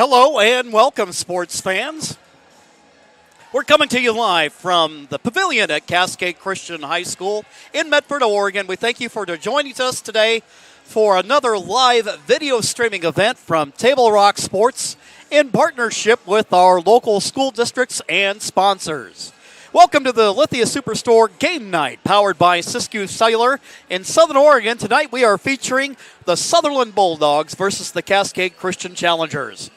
Hello and welcome, sports fans. We're coming to you live from the pavilion at Cascade Christian High School in Medford, Oregon. We thank you for joining us today for another live video streaming event from Table Rock Sports in partnership with our local school districts and sponsors. Welcome to the Lithia Superstore Game Night, powered by Siskiyou Cellular in Southern Oregon. Tonight we are featuring the Sutherlin Bulldogs versus the Cascade Christian Challengers.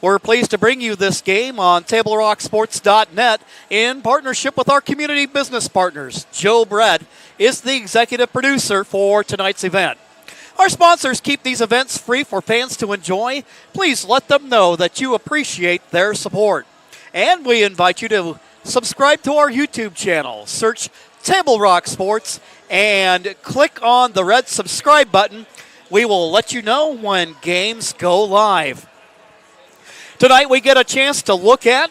We're pleased to bring you this game on TableRockSports.net in partnership with our community business partners. Joe Brett is the executive producer for tonight's event. Our sponsors keep these events free for fans to enjoy. Please let them know that you appreciate their support. And we invite you to subscribe to our YouTube channel. Search Table Rock Sports and click on the red subscribe button. We will let you know when games go live. Tonight we get a chance to look at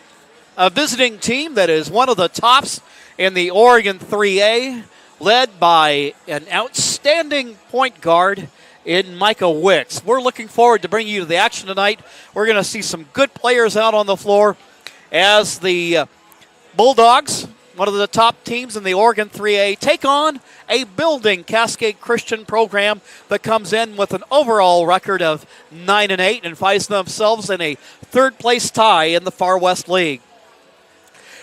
a visiting team that is one of the tops in the Oregon 3A, led by an outstanding point guard in Micah Wicks. We're looking forward to bringing you to the action tonight. We're going to see some good players out on the floor as the Bulldogs, one of the top teams in the Oregon 3A, take on a building Cascade Christian program that comes in with an overall record of 9-8 and finds themselves in a third-place tie in the Far West League.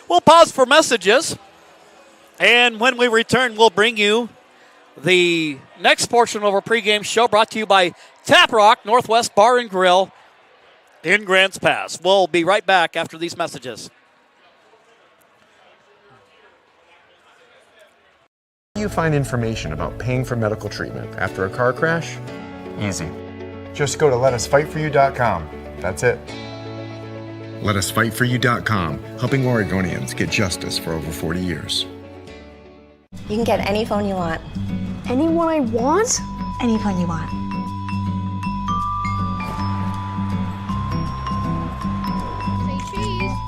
We'll pause for messages, and when we return, we'll bring you the next portion of our pregame show brought to you by Tap Rock Northwest Bar and Grill in Grants Pass. We'll be right back after these messages. You find information about paying for medical treatment after a car crash? Easy. Just go to letusfightforyou.com. That's it. LetUsFightForYou.com, helping Oregonians get justice for over 40 years. You can get any phone you want. Any one I want? Any phone you want.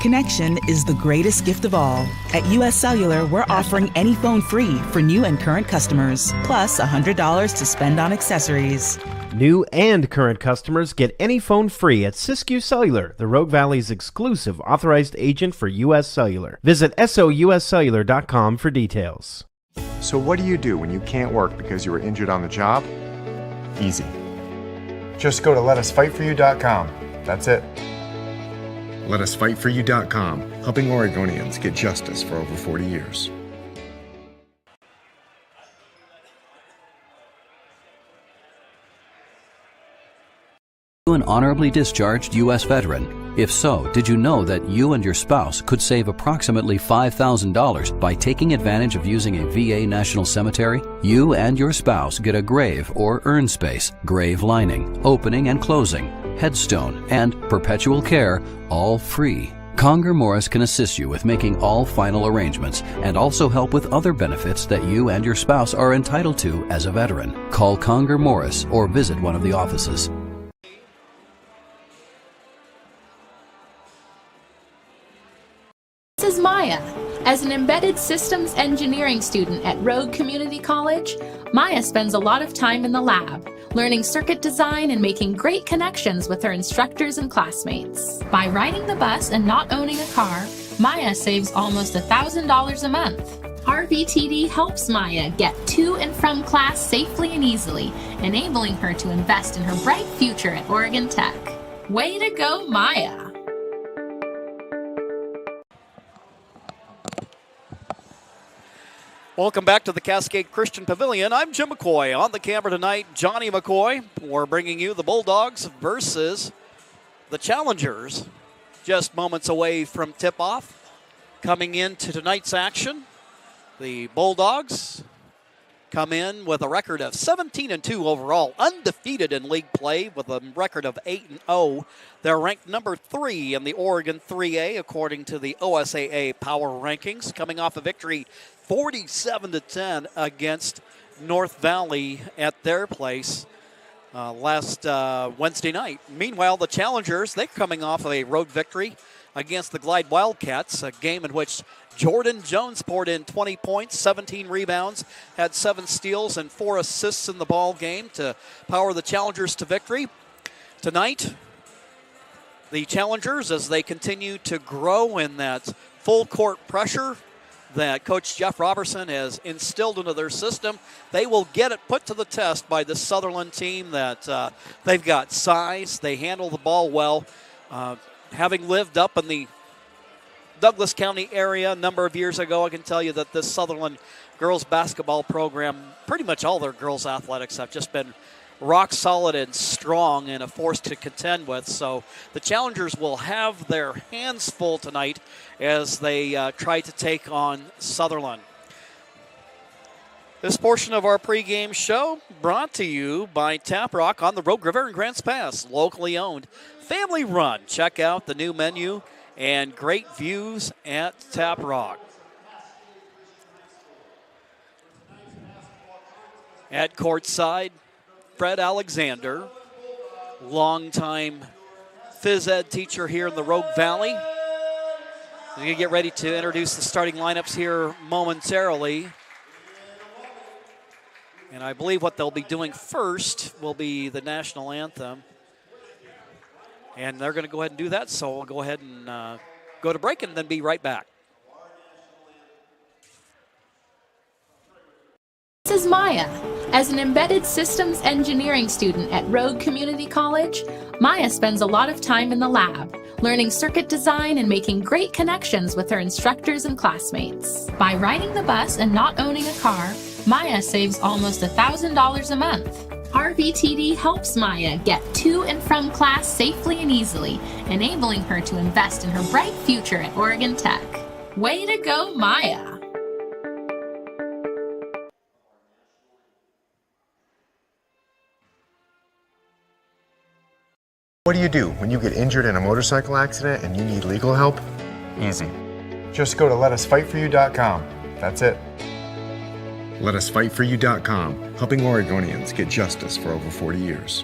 Connection is the greatest gift of all. At US Cellular, we're offering any phone free for new and current customers, plus $100 to spend on accessories. New and current customers get any phone free at Siskiyou Cellular, the Rogue Valley's exclusive authorized agent for US Cellular. Visit souscellular.com for details. So what do you do when you can't work because you were injured on the job? Easy. Just go to letusfightforyou.com. That's it. LetUsFightForYou.com, helping Oregonians get justice for over 40 years. You an honorably discharged U.S. veteran? If so, did you know that you and your spouse could save approximately $5,000 by taking advantage of using a VA National Cemetery? You and your spouse get a grave or urn space, grave lining, opening and closing, headstone, and perpetual care, all free. Conger Morris can assist you with making all final arrangements and also help with other benefits that you and your spouse are entitled to as a veteran. Call Conger Morris or visit one of the offices. This is Maya. As an embedded systems engineering student at Rogue Community College, Maya spends a lot of time in the lab, learning circuit design and making great connections with her instructors and classmates. By riding the bus and not owning a car, Maya saves almost $1,000 a month. RVTD helps Maya get to and from class safely and easily, enabling her to invest in her bright future at Oregon Tech. Way to go, Maya! Welcome back to the Cascade Christian Pavilion. I'm Jim McCoy. On the camera tonight, Johnny McCoy. We're bringing you the Bulldogs versus the Challengers. Just moments away from tip-off. Coming into tonight's action, the Bulldogs come in with a record of 17-2 overall, undefeated in league play with a record of 8-0. They're ranked number 3 in the Oregon 3A according to the OSAA Power Rankings, coming off a victory 47-10 against North Valley at their place last Wednesday night. Meanwhile, the Challengers, they're coming off of a road victory against the Glide Wildcats, a game in which Jordan Jones poured in 20 points, 17 rebounds, had 7 steals and 4 assists in the ball game to power the Challengers to victory. Tonight, the Challengers, as they continue to grow in that full court pressure that Coach Jeff Robertson has instilled into their system, they will get it put to the test by the Sutherlin team that they've got size, they handle the ball well. Having lived up in the Douglas County area a number of years ago, I can tell you that this Sutherlin girls basketball program, pretty much all their girls athletics have just been rock solid and strong and a force to contend with. So the Challengers will have their hands full tonight as they try to take on Sutherlin. This portion of our pregame show brought to you by Tap Rock on the Rogue River in Grants Pass, locally owned, family run. Check out the new menu and great views at Tap Rock. At courtside, Fred Alexander, longtime phys ed teacher here in the Rogue Valley. We're going to get ready to introduce the starting lineups here momentarily. And I believe what they'll be doing first will be the national anthem. And they're going to go ahead and do that, so we'll go ahead and go to break and then be right back. This is Maya. As an embedded systems engineering student at Rogue Community College, Maya spends a lot of time in the lab, learning circuit design and making great connections with her instructors and classmates. By riding the bus and not owning a car, Maya saves almost $1,000 a month. RVTD helps Maya get to and from class safely and easily, enabling her to invest in her bright future at Oregon Tech. Way to go, Maya! What do you do when you get injured in a motorcycle accident and you need legal help? Easy. Just go to letusfightforyou.com. That's it. LetUsFightForYou.com, helping Oregonians get justice for over 40 years.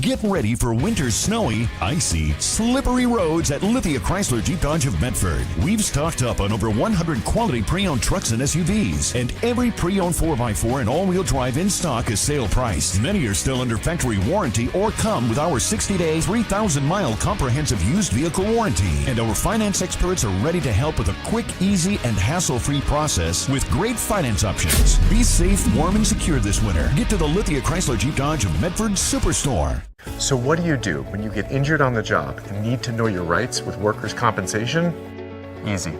Get ready for winter's snowy, icy, slippery roads at Lithia Chrysler Jeep Dodge of Medford. We've stocked up on over 100 quality pre-owned trucks and SUVs, and every pre-owned 4x4 and all-wheel drive in stock is sale priced. Many are still under factory warranty or come with our 60-day, 3,000-mile comprehensive used vehicle warranty. And our finance experts are ready to help with a quick, easy, and hassle-free process with great finance options. Be safe, warm, and secure this winter. Get to the Lithia Chrysler Jeep Dodge of Medford Superstore. So what do you do when you get injured on the job and need to know your rights with workers' compensation? Easy.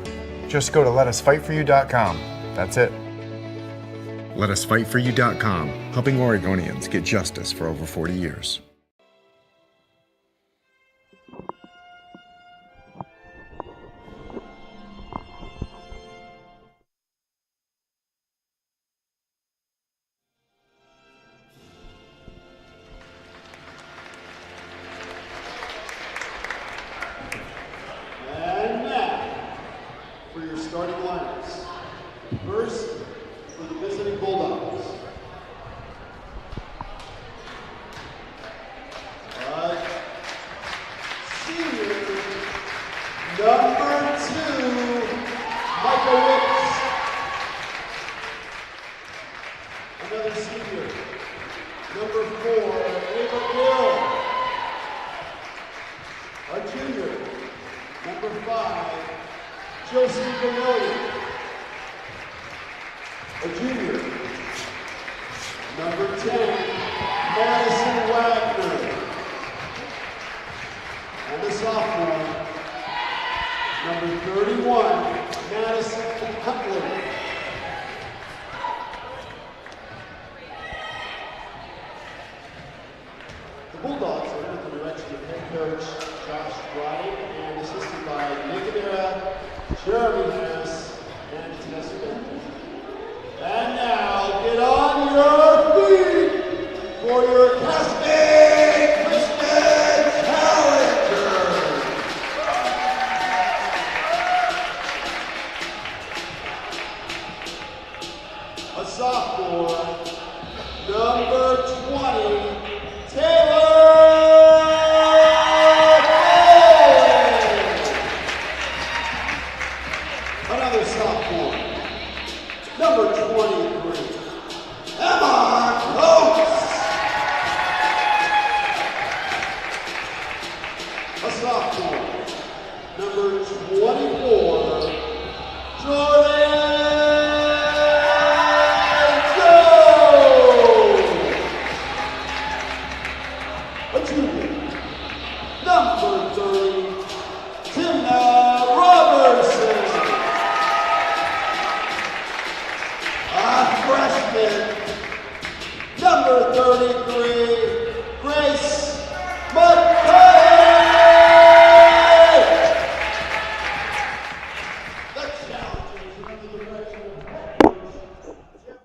Just go to letusfightforyou.com. That's it. LetUsFightForYou.com, helping Oregonians get justice for over 40 years. And now, get on your feet for your Cascade Christian Challengers. A sophomore, number 20, Taylor. Another sophomore, number 23, Emma Coates. a sophomore, number 24, Jordan Jones. A junior, number 30, Timna Robertson. A freshman, number 33, Grace McCullough. The challengers under the direction of head coach Jeff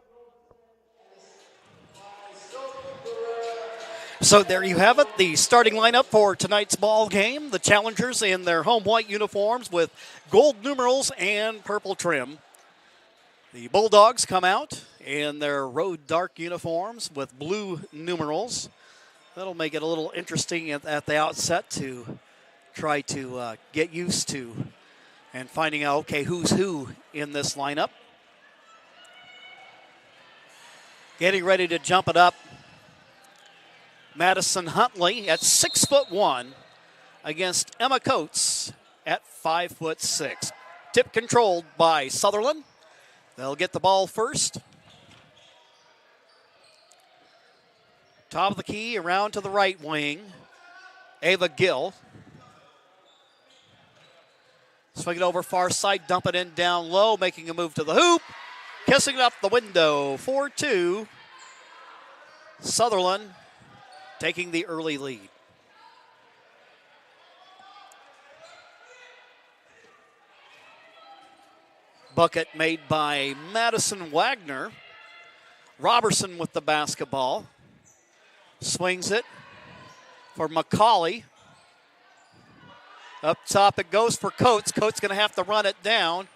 So there you have it, the starting lineup for tonight's ball game. The Challengers in their home white uniforms with gold numerals and purple trim. The Bulldogs come out in their road dark uniforms with blue numerals. That'll make it a little interesting at the outset to try to get used to and finding out, okay, who's who in this lineup. Getting ready to jump it up, Madison Huntley at 6'1" against Emma Coates at 5'6". Tip controlled by Sutherlin. They'll get the ball first. Top of the key, around to the right wing. Ava Gill. Swing it over far side, dump it in down low, making a move to the hoop. Kissing it up the window, 4-2. Sutherlin taking the early lead. Bucket made by Madison Wagner. Robertson with the basketball. Swings it for McCauley. Up top it goes for Coates. Coates going to have to run it down.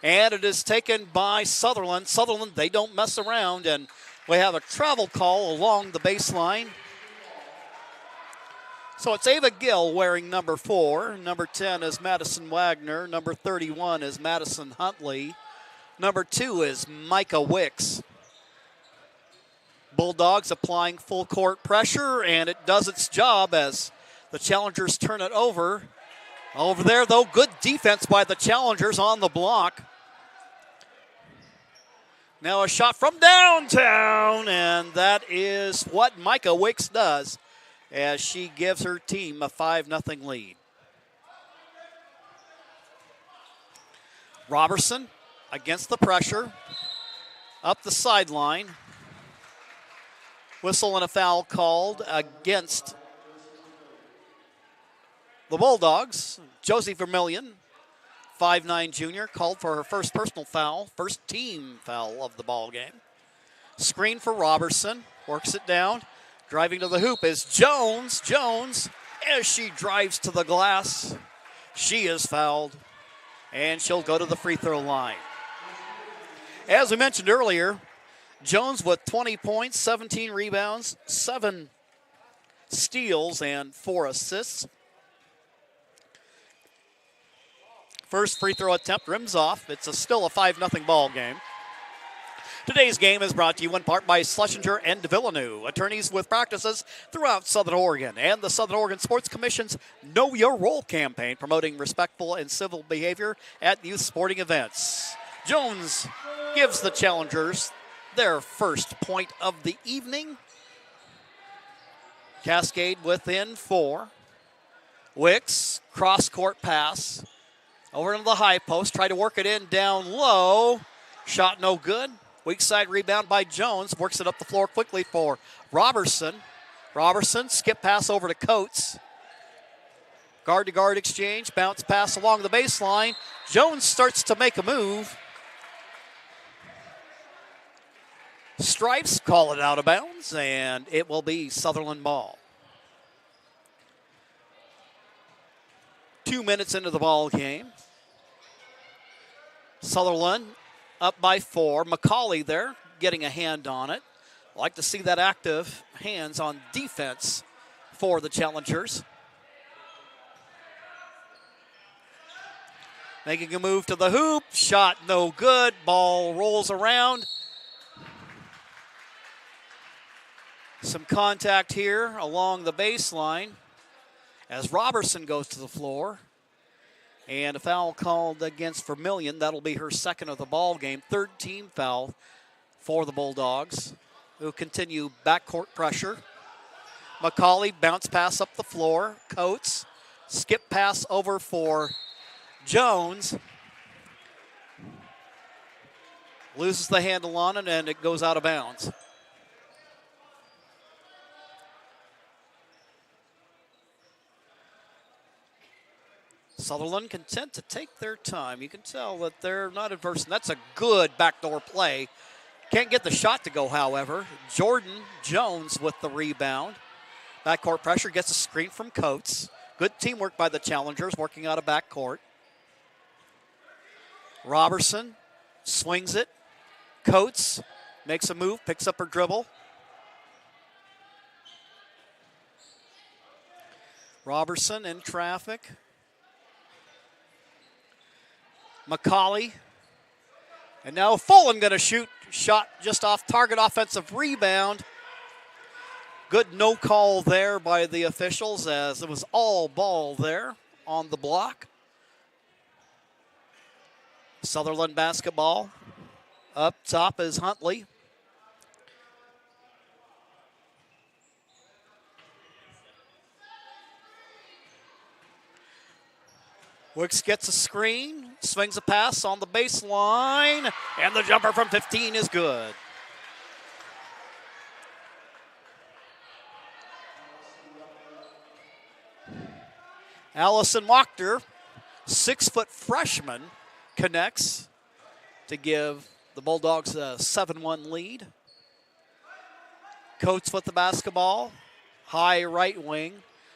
And it is taken by Sutherlin. Sutherlin, they don't mess around. And we have a travel call along the baseline. So it's Ava Gill wearing number 4. Number 10 is Madison Wagner. Number 31 is Madison Huntley. Number 2 is Micah Wicks. Bulldogs applying full court pressure, and it does its job as the Challengers turn it over. Over there, though, good defense by the Challengers on the block. Now a shot from downtown, and that is what Micah Wicks does as she gives her team a 5-0 lead. Robertson against the pressure, up the sideline. Whistle and a foul called against the Bulldogs. Josie Vermillion, 5'9" junior, called for her first personal foul, first team foul of the ball game. Screen for Robertson, works it down. Driving to the hoop is Jones. Jones, as she drives to the glass, she is fouled, and she'll go to the free throw line. As we mentioned earlier, Jones with 20 points, 17 rebounds, 7 steals, and 4 assists. First free throw attempt rims off. It's still a 5-0 ball game. Today's game is brought to you in part by Schlesinger and Villeneuve, attorneys with practices throughout Southern Oregon, and the Southern Oregon Sports Commission's Know Your Role campaign, promoting respectful and civil behavior at youth sporting events. Jones gives the Challengers their first point of the evening. Cascade within 4. Wicks, cross-court pass. Over into the high post, try to work it in down low. Shot no good. Weak side rebound by Jones. Works it up the floor quickly for Robertson. Robertson, skip pass over to Coates. Guard-to-guard exchange, bounce pass along the baseline. Jones starts to make a move. Stripes call it out of bounds, and it will be Sutherlin ball. 2 minutes into the ball game. Sutherlin up by 4. McCauley there getting a hand on it. Like to see that active hands on defense for the Challengers. Making a move to the hoop. Shot no good. Ball rolls around. Some contact here along the baseline. as Robertson goes to the floor. And a foul called against Vermillion. That'll be her second of the ball game. Third team foul for the Bulldogs, who continue backcourt pressure. McCauley bounce pass up the floor. Coates, skip pass over for Jones. Loses the handle on it, and it goes out of bounds. Sutherlin content to take their time. You can tell that they're not adverse. And that's a good backdoor play. Can't get the shot to go, however. Jordan Jones with the rebound. Backcourt pressure, gets a screen from Coates. Good teamwork by the challengers, working out of backcourt. Robertson swings it. Coates makes a move, picks up her dribble. Robertson in traffic. McCauley. And now Fulham going to shoot. Shot just off target, offensive rebound. Good no call there by the officials, as it was all ball there on the block. Sutherland basketball. Up top is Huntley. Wicks gets a screen, swings a pass on the baseline, and the jumper from 15 is good. Allison Wachter, 6-foot freshman, connects to give the Bulldogs a 7-1 lead. Coates with the basketball, high right wing,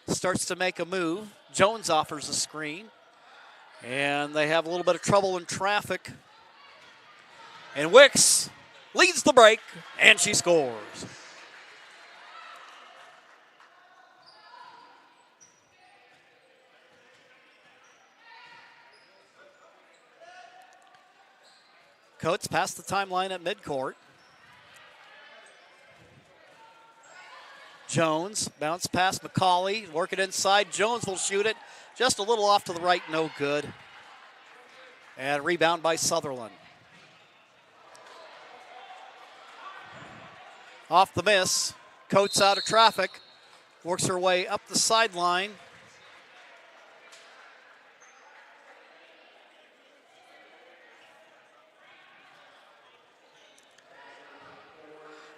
starts to make a move. Jones offers a screen. And they have a little bit of trouble in traffic. And Wicks leads the break, and she scores. Coates past the timeline at midcourt. Jones, bounce past McCauley, work it inside. Jones will shoot it. Just a little off to the right, no good. And rebound by Sutherland. Off the miss. Coates out of traffic. Works her way up the sideline.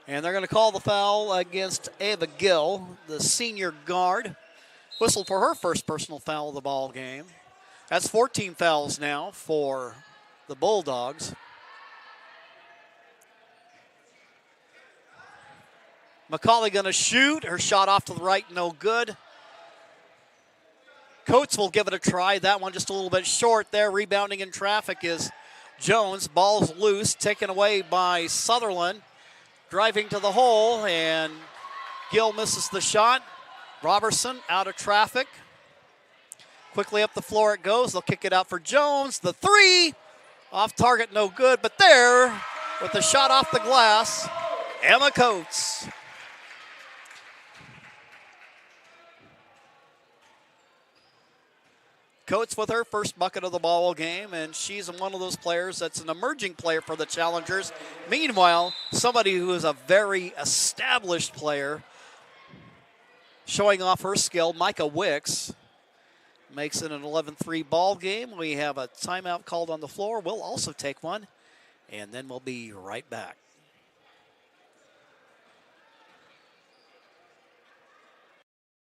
And they're going to call the foul against Ava Gill, the senior guard. Whistled for her first personal foul of the ball game. That's 14 fouls now for the Bulldogs. McCauley going to shoot. Her shot off to the right, no good. Coates will give it a try. That one just a little bit short there. Rebounding in traffic is Jones. Ball's loose, taken away by Sutherland. Driving to the hole, and Gill misses the shot. Robertson out of traffic. Quickly up the floor it goes. They'll kick it out for Jones. The three, off target, no good. But there, with the shot off the glass, Emma Coates. Coates with her first bucket of the ball game, and she's one of those players that's an emerging player for the Challengers. Meanwhile, somebody who is a very established player, showing off her skill, Micah Wicks, makes it an 11-3 ball game. We have a timeout called on the floor. We'll also take one, and then we'll be right back.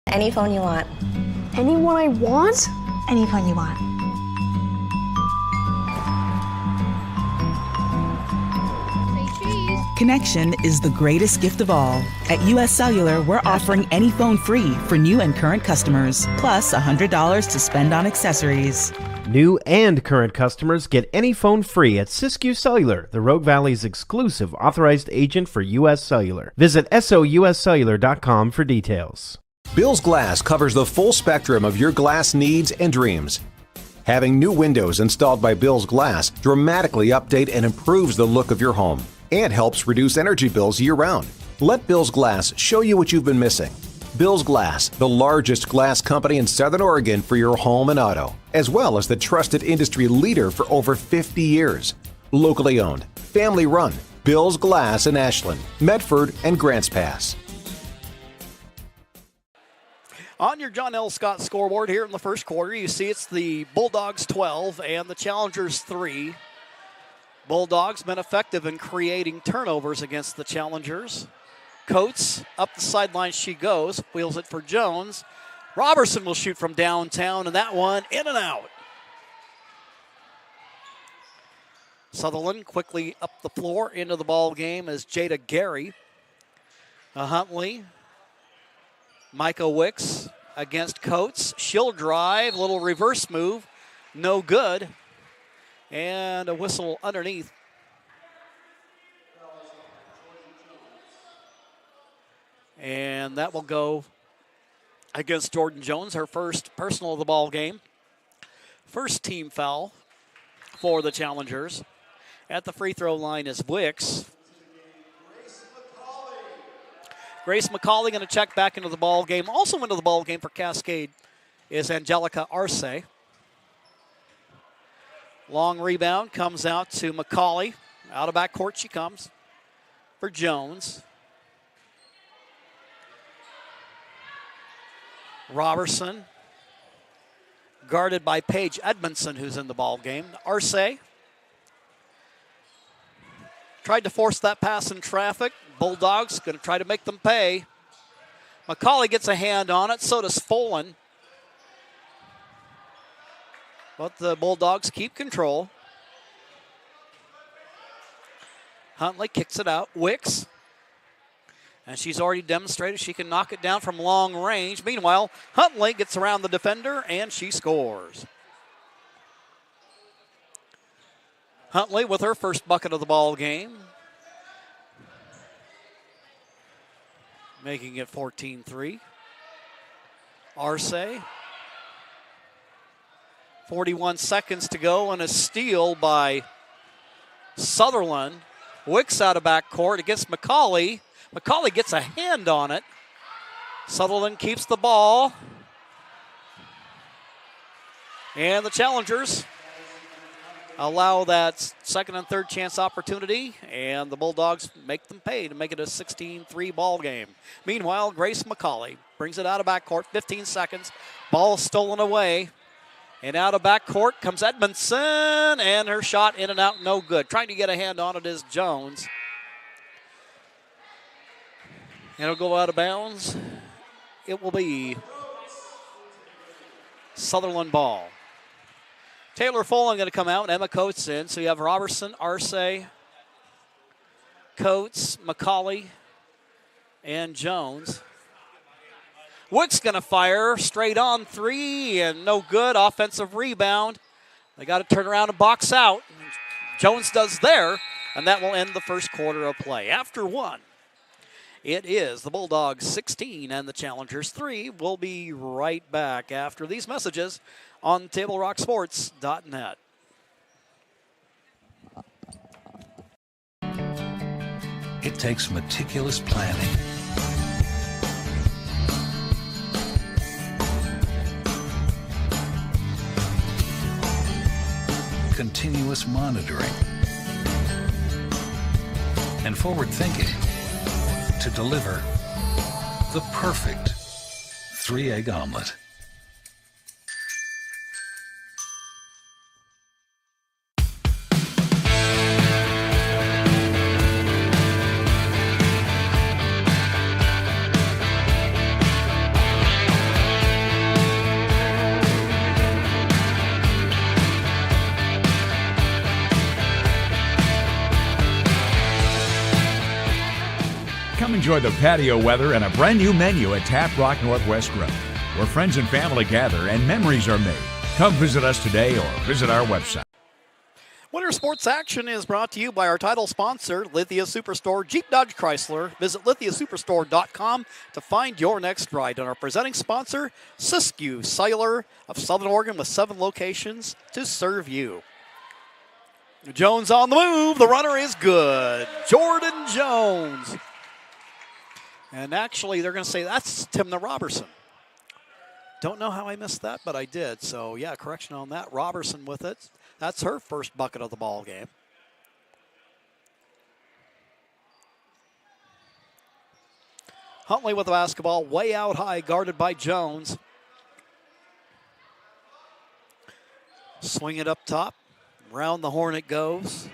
Any phone you want. Anyone I want? Any phone you want. Connection is the greatest gift of all. At US Cellular, we're offering any phone free for new and current customers, plus $100 to spend on accessories. New and current customers get any phone free at Siskiyou Cellular, the Rogue Valley's exclusive authorized agent for US Cellular. Visit souscellular.com for details. Bill's Glass covers the full spectrum of your glass needs and dreams. Having new windows installed by Bill's Glass dramatically update and improves the look of your home and helps reduce energy bills year-round. Let Bill's Glass show you what you've been missing. Bill's Glass, the largest glass company in Southern Oregon for your home and auto, as well as the trusted industry leader for over 50 years. Locally owned, family run, Bill's Glass in Ashland, Medford, and Grants Pass. On your John L. Scott scoreboard here in the first quarter, you see it's the Bulldogs 12 and the Challengers 3. Bulldogs been effective in creating turnovers against the Challengers. Coates, up the sideline she goes, wheels it for Jones. Robertson will shoot from downtown, and that one in and out. Sutherlin quickly up the floor into the ball game as Jada Gary. Huntley. Micah Wicks against Coates. She'll drive, little reverse move, no good. And a whistle underneath. And that will go against Jordan Jones, her first personal of the ball game. First team foul for the Challengers. At the free throw line is Wicks. Grace McCauley going to check back into the ball game. Also into the ball game for Cascade is Angelica Arce. Long rebound comes out to McCauley. Out of backcourt she comes for Jones. Robertson guarded by Paige Edmondson, who's in the ball game. Arce tried to force that pass in traffic. Bulldogs going to try to make them pay. McCauley gets a hand on it, so does Folan. But the Bulldogs keep control. Huntley kicks it out. Wicks. And she's already demonstrated she can knock it down from long range. Meanwhile, Huntley gets around the defender, and she scores. Huntley with her first bucket of the ball game. Making it 14-3. Arce. 41 seconds to go, and a steal by Sutherlin. Wicks out of backcourt against McCauley. McCauley gets a hand on it. Sutherlin keeps the ball. And the Challengers allow that second and third chance opportunity, and the Bulldogs make them pay to make it a 16-3 ball game. Meanwhile, Grace McCauley brings it out of backcourt, 15 seconds. Ball stolen away, and out of backcourt comes Edmondson, and her shot in and out, no good. Trying to get a hand on it is Jones. And it'll go out of bounds. It will be Sutherland ball. Taylor Folan going to come out, and Emma Coates in. So you have Robertson, Arce, Coates, McCauley, and Jones. Wicks going to fire straight on three, and no good. Offensive rebound. They got to turn around and box out. Jones does there, and that will end the first quarter of play. After one, it is the Bulldogs 16 and the Challengers 3. We'll be right back after these messages on TableRockSports.net. It takes meticulous planning, continuous monitoring, and forward thinking to deliver the perfect 3-egg omelet. Come enjoy the patio weather and a brand new menu at Tap Rock Northwest Grill, where friends and family gather and memories are made. Come visit us today or visit our website. Winter Sports Action is brought to you by our title sponsor, Lithia Superstore Jeep Dodge Chrysler. Visit lithiasuperstore.com to find your next ride. And our presenting sponsor, Siskiyou Cellular of Southern Oregon, with 7 locations to serve you. Jones on the move. The runner is good. Jordan Jones. And actually, they're going to say that's Timna Robertson. Don't know how I missed that, but I did. So, yeah, correction on that. Robertson with it. That's her first bucket of the ball game. Huntley with the basketball, way out high, guarded by Jones. Swing it up top. Round the horn it goes.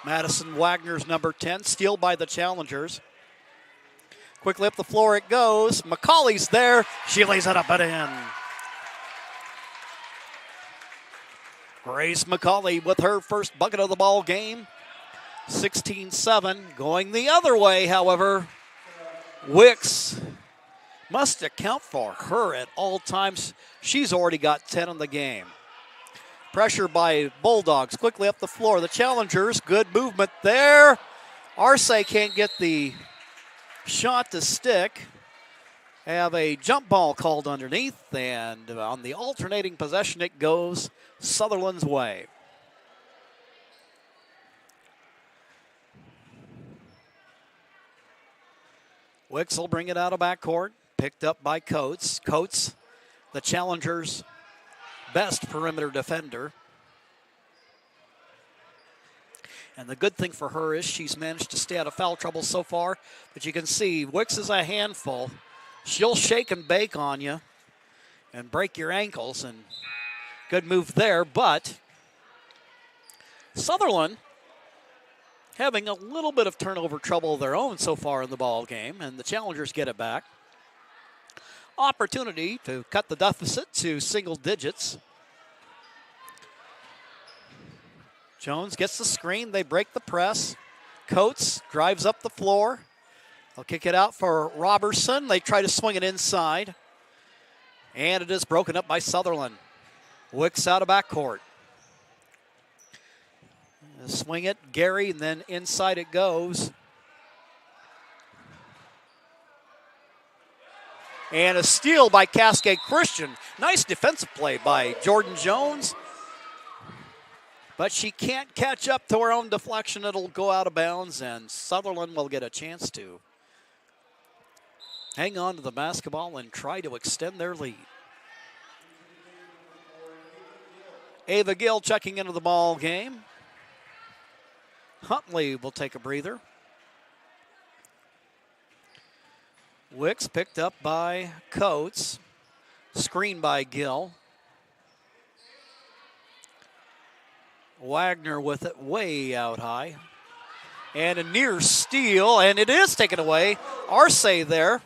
Madison Wagner's number 10, steal by the challengers. Quickly up the floor it goes. McCauley's there. She lays it up and in. Grace McCauley with her first bucket of the ball game. 16-7. Going the other way, however, Wicks must account for her at all times. She's already got 10 in the game. Pressure by Bulldogs. Quickly up the floor. The challengers, good movement there. Arce can't get the shot to stick. Have a jump ball called underneath, and on the alternating possession it goes Sutherland's way. Wicks will bring it out of backcourt. Picked up by Coates. Coates, the challengers' best perimeter defender. And the good thing for her is she's managed to stay out of foul trouble so far. But you can see Wicks is a handful. She'll shake and bake on you and break your ankles. And good move there. But Sutherlin having a little bit of turnover trouble of their own so far in the ball game. And the challengers get it back. Opportunity to cut the deficit to single digits. Jones gets the screen. They break the press. Coates drives up the floor. They'll kick it out for Robertson. They try to swing it inside. And it is broken up by Sutherlin. Wicks out of backcourt. Swing it, Gary, and then inside it goes. And a steal by Cascade Christian. Nice defensive play by Jordan Jones. But she can't catch up to her own deflection. It'll go out of bounds, and Sutherlin will get a chance to hang on to the basketball and try to extend their lead. Ava Gill checking into the ball game. Huntley will take a breather. Wicks picked up by Coates. Screen by Gill. Wagner with it way out high. And a near steal, and it is taken away. Arce there.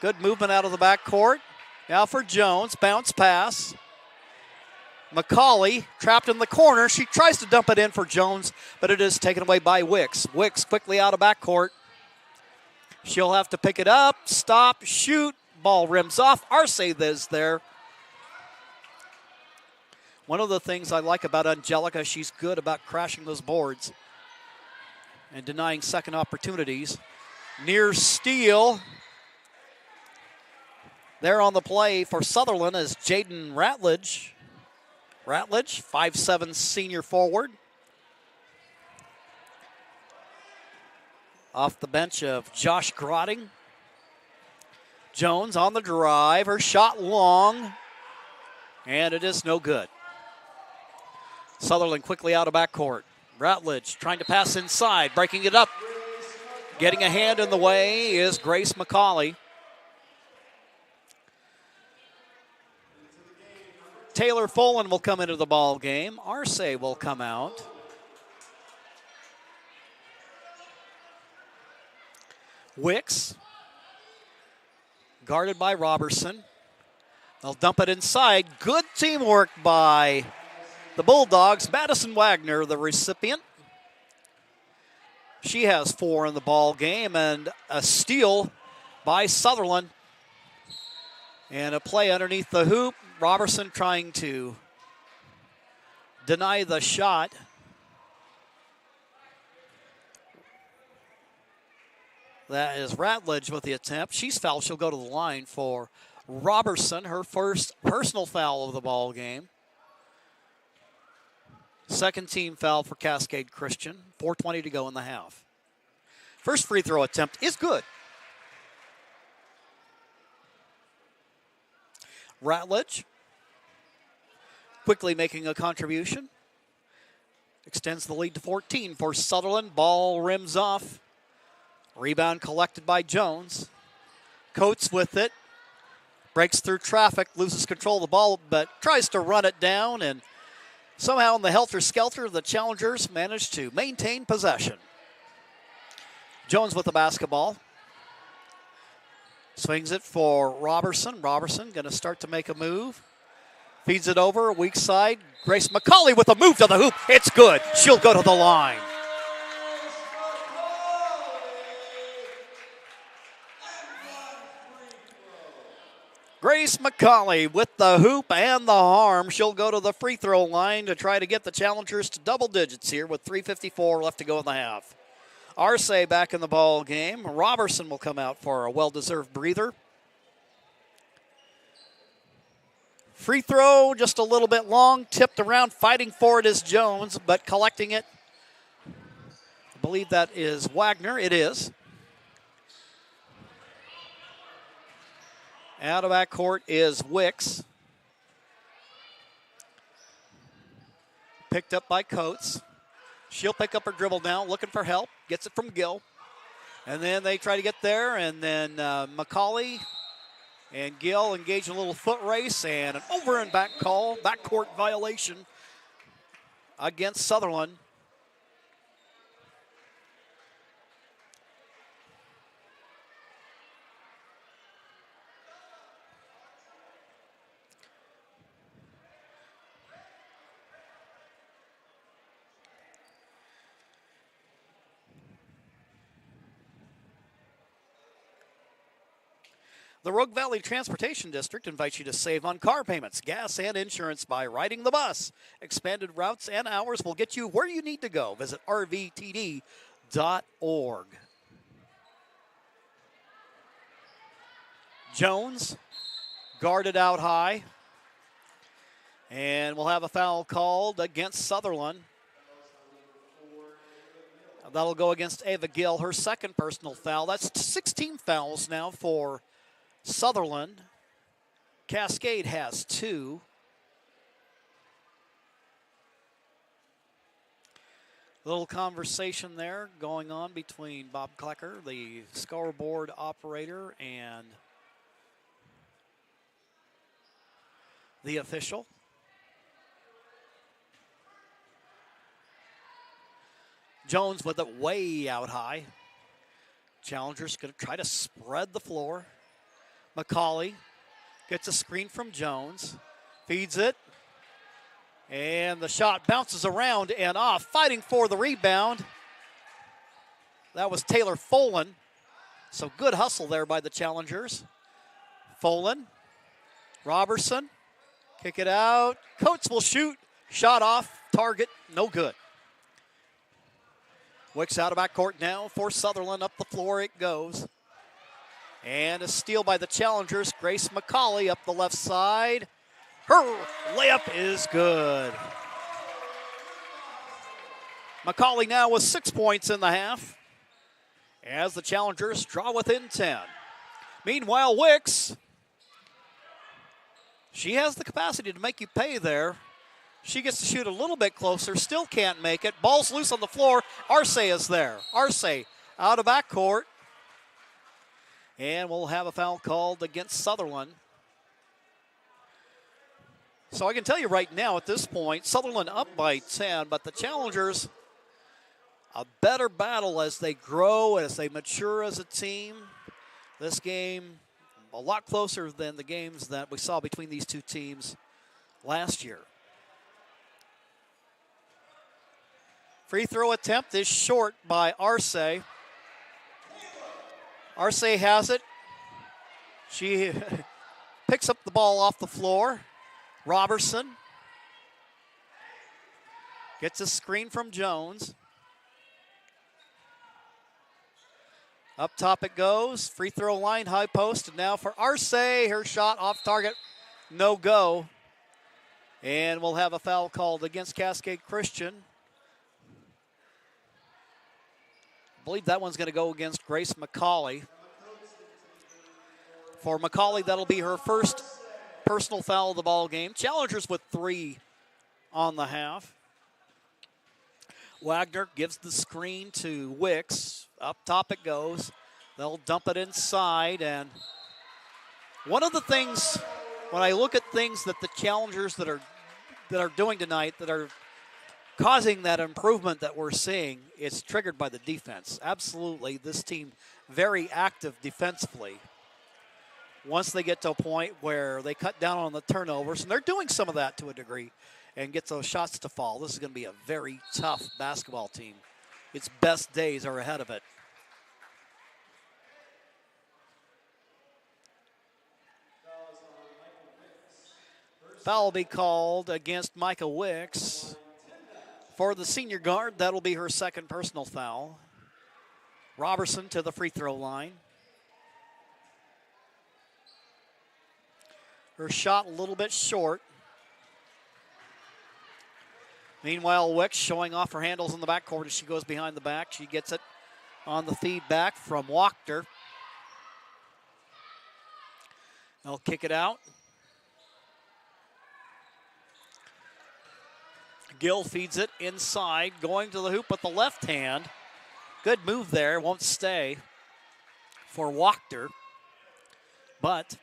Good movement out of the backcourt. Now for Jones, bounce pass. McCauley trapped in the corner. She tries to dump it in for Jones, but it is taken away by Wicks. Wicks quickly out of backcourt. She'll have to pick it up, stop, shoot. Ball rims off. Arce is there. One of the things I like about Angelica, she's good about crashing those boards and denying second opportunities. Near steal. There on the play for Sutherlin is Jaden Ratledge. Ratledge, 5'7" senior forward. Off the bench of Josh Grotting. Jones on the drive. Her shot long. And it is no good. Sutherlin quickly out of backcourt. Ratledge trying to pass inside, breaking it up. Getting a hand in the way is Grace McCauley. Taylor Folan will come into the ball game. Arce will come out. Wicks, guarded by Robertson. They'll dump it inside. Good teamwork by the Bulldogs. Madison Wagner, the recipient. She has 4 in the ball game, and a steal by Sutherlin. And a play underneath the hoop. Robertson trying to deny the shot. That is Ratledge with the attempt. She's fouled. She'll go to the line for Robertson, her first personal foul of the ball game. Second team foul for Cascade Christian. 4:20 to go in the half. First free throw attempt is good. Ratledge quickly making a contribution. Extends the lead to 14 for Sutherlin. Ball rims off. Rebound collected by Jones. Coates with it. Breaks through traffic, loses control of the ball, but tries to run it down, and somehow in the helter-skelter, the challengers managed to maintain possession. Jones with the basketball. Swings it for Robertson. Robertson going to start to make a move. Feeds it over, weak side. Grace McCauley with a move to the hoop. It's good. She'll go to the line. Grace McCauley with the hoop and the harm. She'll go to the free throw line to try to get the challengers to double digits here with 3:54 left to go in the half. Arce back in the ball game. Robertson will come out for a well-deserved breather. Free throw just a little bit long, tipped around, fighting for it is Jones, but collecting it. I believe that is Wagner. It is. Out of backcourt is Wicks. Picked up by Coates. She'll pick up her dribble now, looking for help. Gets it from Gill. And then they try to get there, and then McCauley and Gill engage in a little foot race, and an over and back call, backcourt violation against Sutherlin. The Rogue Valley Transportation District invites you to save on car payments, gas, and insurance by riding the bus. Expanded routes and hours will get you where you need to go. Visit rvtd.org. Jones guarded out high. And we'll have a foul called against Sutherlin. That'll go against Ava Gill, her second personal foul. That's 16 fouls now for Sutherland. Cascade has 2. Little conversation there going on between Bob Klecker, the scoreboard operator, and the official. Jones with it way out high. Challengers going to try to spread the floor. McCauley gets a screen from Jones, feeds it, and the shot bounces around and off, fighting for the rebound. That was Taylor Folan, so good hustle there by the challengers. Folan, Robertson, kick it out. Coates will shoot, shot off, target, no good. Wicks out of backcourt now for Sutherland. Up the floor it goes. And a steal by the challengers. Grace McCauley up the left side. Her layup is good. McCauley now with 6 points in the half as the challengers draw within 10. Meanwhile, Wicks, she has the capacity to make you pay there. She gets to shoot a little bit closer, still can't make it. Ball's loose on the floor. Arce is there. Arce out of backcourt. And we'll have a foul called against Sutherland. So I can tell you right now at this point, Sutherland up by 10, but the challengers, a better battle as they grow, as they mature as a team. This game, a lot closer than the games that we saw between these two teams last year. Free throw attempt is short by Arce. Arce has it. She picks up the ball off the floor. Robertson gets a screen from Jones. Up top it goes. Free throw line, high post. And now for Arce. Her shot off target. No go. And we'll have a foul called against Cascade Christian. I believe that one's going to go against Grace McCauley. For McCauley, that'll be her first personal foul of the ball game. Challengers with 3 on the half. Wagner gives the screen to Wicks. Up top it goes. They'll dump it inside. And one of the things, when I look at things that the challengers that are doing tonight that are causing that improvement that we're seeing, it's triggered by the defense. Absolutely, this team very active defensively. Once they get to a point where they cut down on the turnovers, and they're doing some of that to a degree, and get those shots to fall, this is going to be a very tough basketball team. Its best days are ahead of it. Foul will be called against Micah Wicks. For the senior guard, that'll be her second personal foul. Robertson to the free throw line. Her shot a little bit short. Meanwhile, Wicks showing off her handles in the backcourt as she goes behind the back. She gets it on the feedback from Wachter. They'll kick it out. Gill feeds it inside, going to the hoop with the left hand. Good move there, won't stay for Wachter. But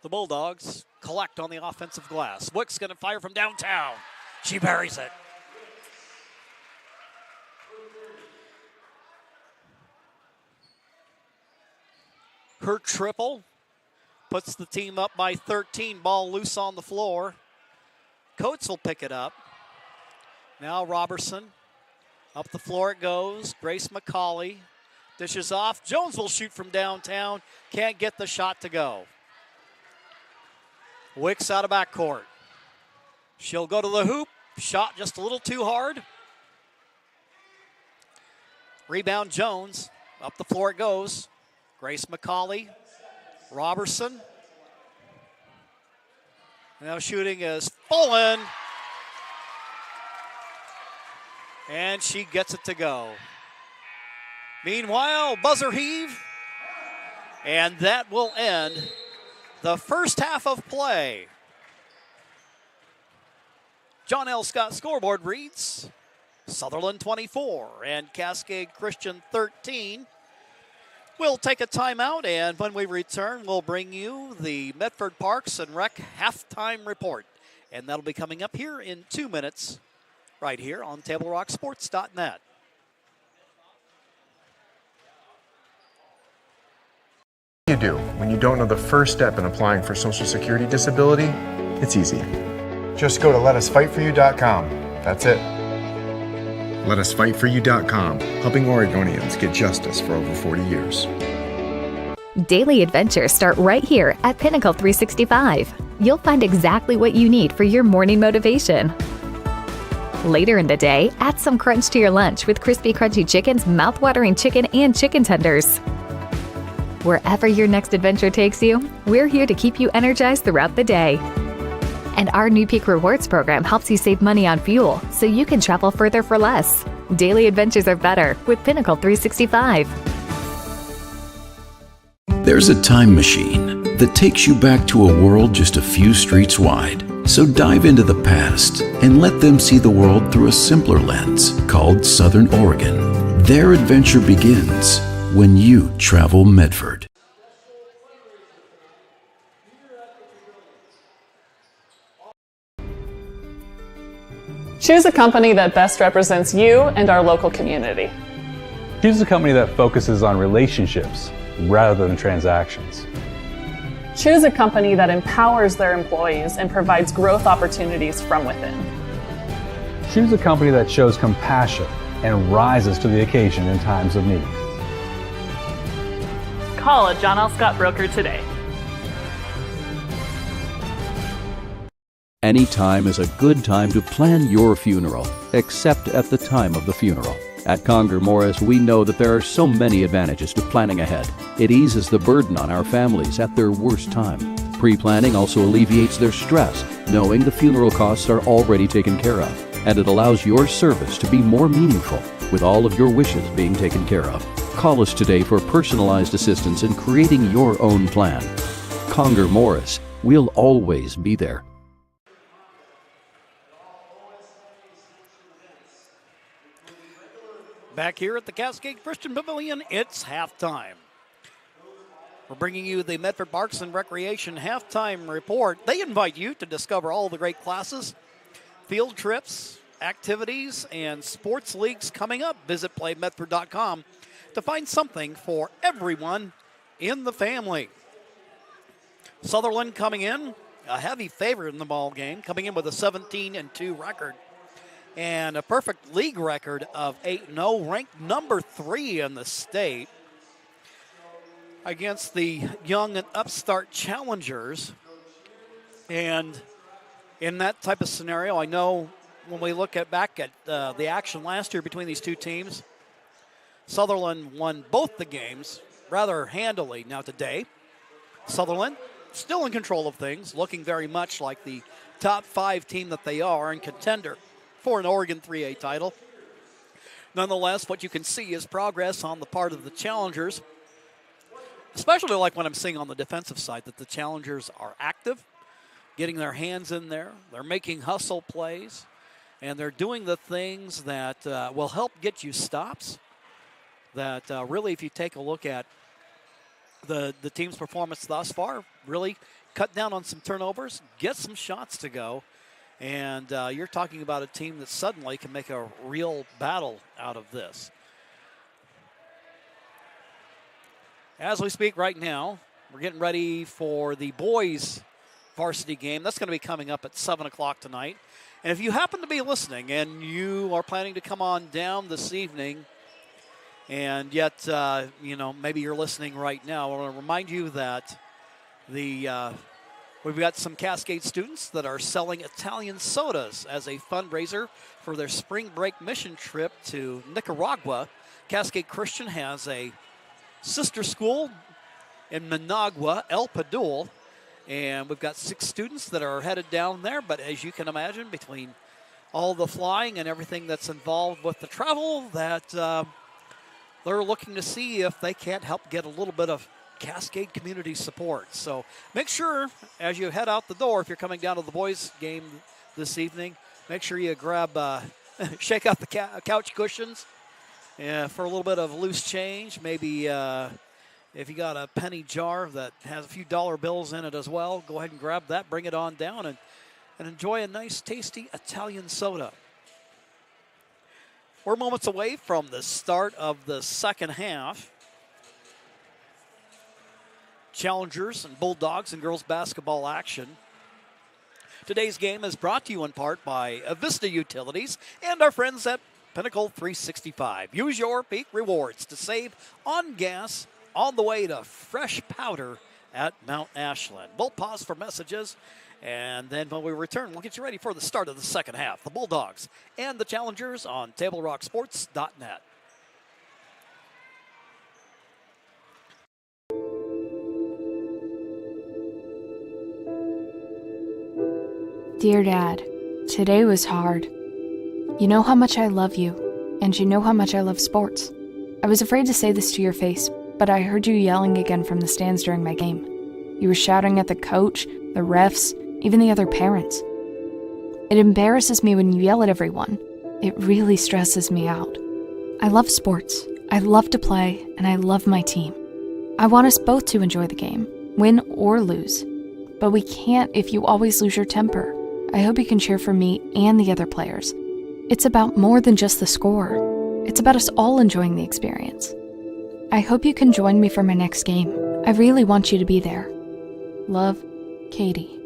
the Bulldogs collect on the offensive glass. Wicks going to fire from downtown. She buries it. Her triple puts the team up by 13. Ball loose on the floor. Coates will pick it up. Now Robertson. Up the floor it goes. Grace McCauley dishes off. Jones will shoot from downtown. Can't get the shot to go. Wicks out of backcourt. She'll go to the hoop. Shot just a little too hard. Rebound Jones. Up the floor it goes. Grace McCauley. Robertson. Now shooting is fallen. And she gets it to go. Meanwhile, buzzer heave. And that will end the first half of play. John L. Scott scoreboard reads Sutherlin 24 and Cascade Christian 13. We'll take a timeout, and when we return, we'll bring you the Medford Parks and Rec halftime report. And that'll be coming up here in 2 minutes, right here on TableRockSports.net. What do you do when you don't know the first step in applying for Social Security disability? It's easy. Just go to letusfightforyou.com. That's it. LetUsFightForYou.com, helping Oregonians get justice for over 40 years. Daily adventures start right here at Pinnacle 365. You'll find exactly what you need for your morning motivation. Later in the day, add some crunch to your lunch with Crispy Crunchy Chicken's mouth-watering chicken and chicken tenders. Wherever your next adventure takes you, we're here to keep you energized throughout the day. And our new Peak Rewards program helps you save money on fuel so you can travel further for less. Daily adventures are better with Pinnacle 365. There's a time machine that takes you back to a world just a few streets wide. So dive into the past and let them see the world through a simpler lens called Southern Oregon. Their adventure begins when you travel Medford. Choose a company that best represents you and our local community. Choose a company that focuses on relationships rather than transactions. Choose a company that empowers their employees and provides growth opportunities from within. Choose a company that shows compassion and rises to the occasion in times of need. Call a John L. Scott broker today. Any time is a good time to plan your funeral, except at the time of the funeral. At Conger Morris, we know that there are so many advantages to planning ahead. It eases the burden on our families at their worst time. Pre-planning also alleviates their stress, knowing the funeral costs are already taken care of, and it allows your service to be more meaningful. with all of your wishes being taken care of. Call us today for personalized assistance in creating your own plan. Conger Morris, we'll always be there. Back here at the Cascade Christian Pavilion, it's halftime. We're bringing you the Medford Parks and Recreation halftime report. They invite you to discover all the great classes, field trips, activities, and sports leagues coming up. Visit playmedford.com to find something for everyone in the family. Sutherlin coming in, a heavy favorite in the ball game, coming in with a 17-2 record and a perfect league record of 8-0, ranked number 3 in the state against the young and upstart challengers. And in that type of scenario, I know when we look back at the action last year between these two teams, Sutherlin won both the games rather handily. Now today, Sutherlin still in control of things, looking very much like the top 5 team that they are and contender for an Oregon 3A title. Nonetheless, what you can see is progress on the part of the challengers, especially like what I'm seeing on the defensive side, that the challengers are active, getting their hands in there. They're making hustle plays, and they're doing the things that will help get you stops. That really, if you take a look at the team's performance thus far, really cut down on some turnovers, get some shots to go, and you're talking about a team that suddenly can make a real battle out of this. As we speak right now, we're getting ready for the boys' varsity game. That's going to be coming up at 7 o'clock tonight. And if you happen to be listening and you are planning to come on down this evening, and yet, maybe you're listening right now, I want to remind you that we've got some Cascade students that are selling Italian sodas as a fundraiser for their spring break mission trip to Nicaragua. Cascade Christian has a sister school in Managua, El Padul, and we've got 6 students that are headed down there. But as you can imagine, between all the flying and everything that's involved with the travel, that they're looking to see if they can't help get a little bit of Cascade community support. So make sure as you head out the door, if you're coming down to the boys game this evening, make sure you grab, shake out the couch cushions for a little bit of loose change. Maybe if you got a penny jar that has a few dollar bills in it as well, go ahead and grab that, bring it on down, and enjoy a nice, tasty Italian soda. We're moments away from the start of the second half. Challengers and Bulldogs and girls basketball action. Today's game is brought to you in part by Avista Utilities and our friends at Pinnacle 365. Use your peak rewards to save on gas on the way to fresh powder at Mount Ashland. We'll pause for messages, and then when we return, we'll get you ready for the start of the second half. The Bulldogs and the Challengers on TableRockSports.net. Dear Dad, today was hard. You know how much I love you, and you know how much I love sports. I was afraid to say this to your face, but I heard you yelling again from the stands during my game. You were shouting at the coach, the refs, even the other parents. It embarrasses me when you yell at everyone. It really stresses me out. I love sports, I love to play, and I love my team. I want us both to enjoy the game, win or lose. But we can't if you always lose your temper. I hope you can cheer for me and the other players. It's about more than just the score. It's about us all enjoying the experience. I hope you can join me for my next game. I really want you to be there. Love, Katie.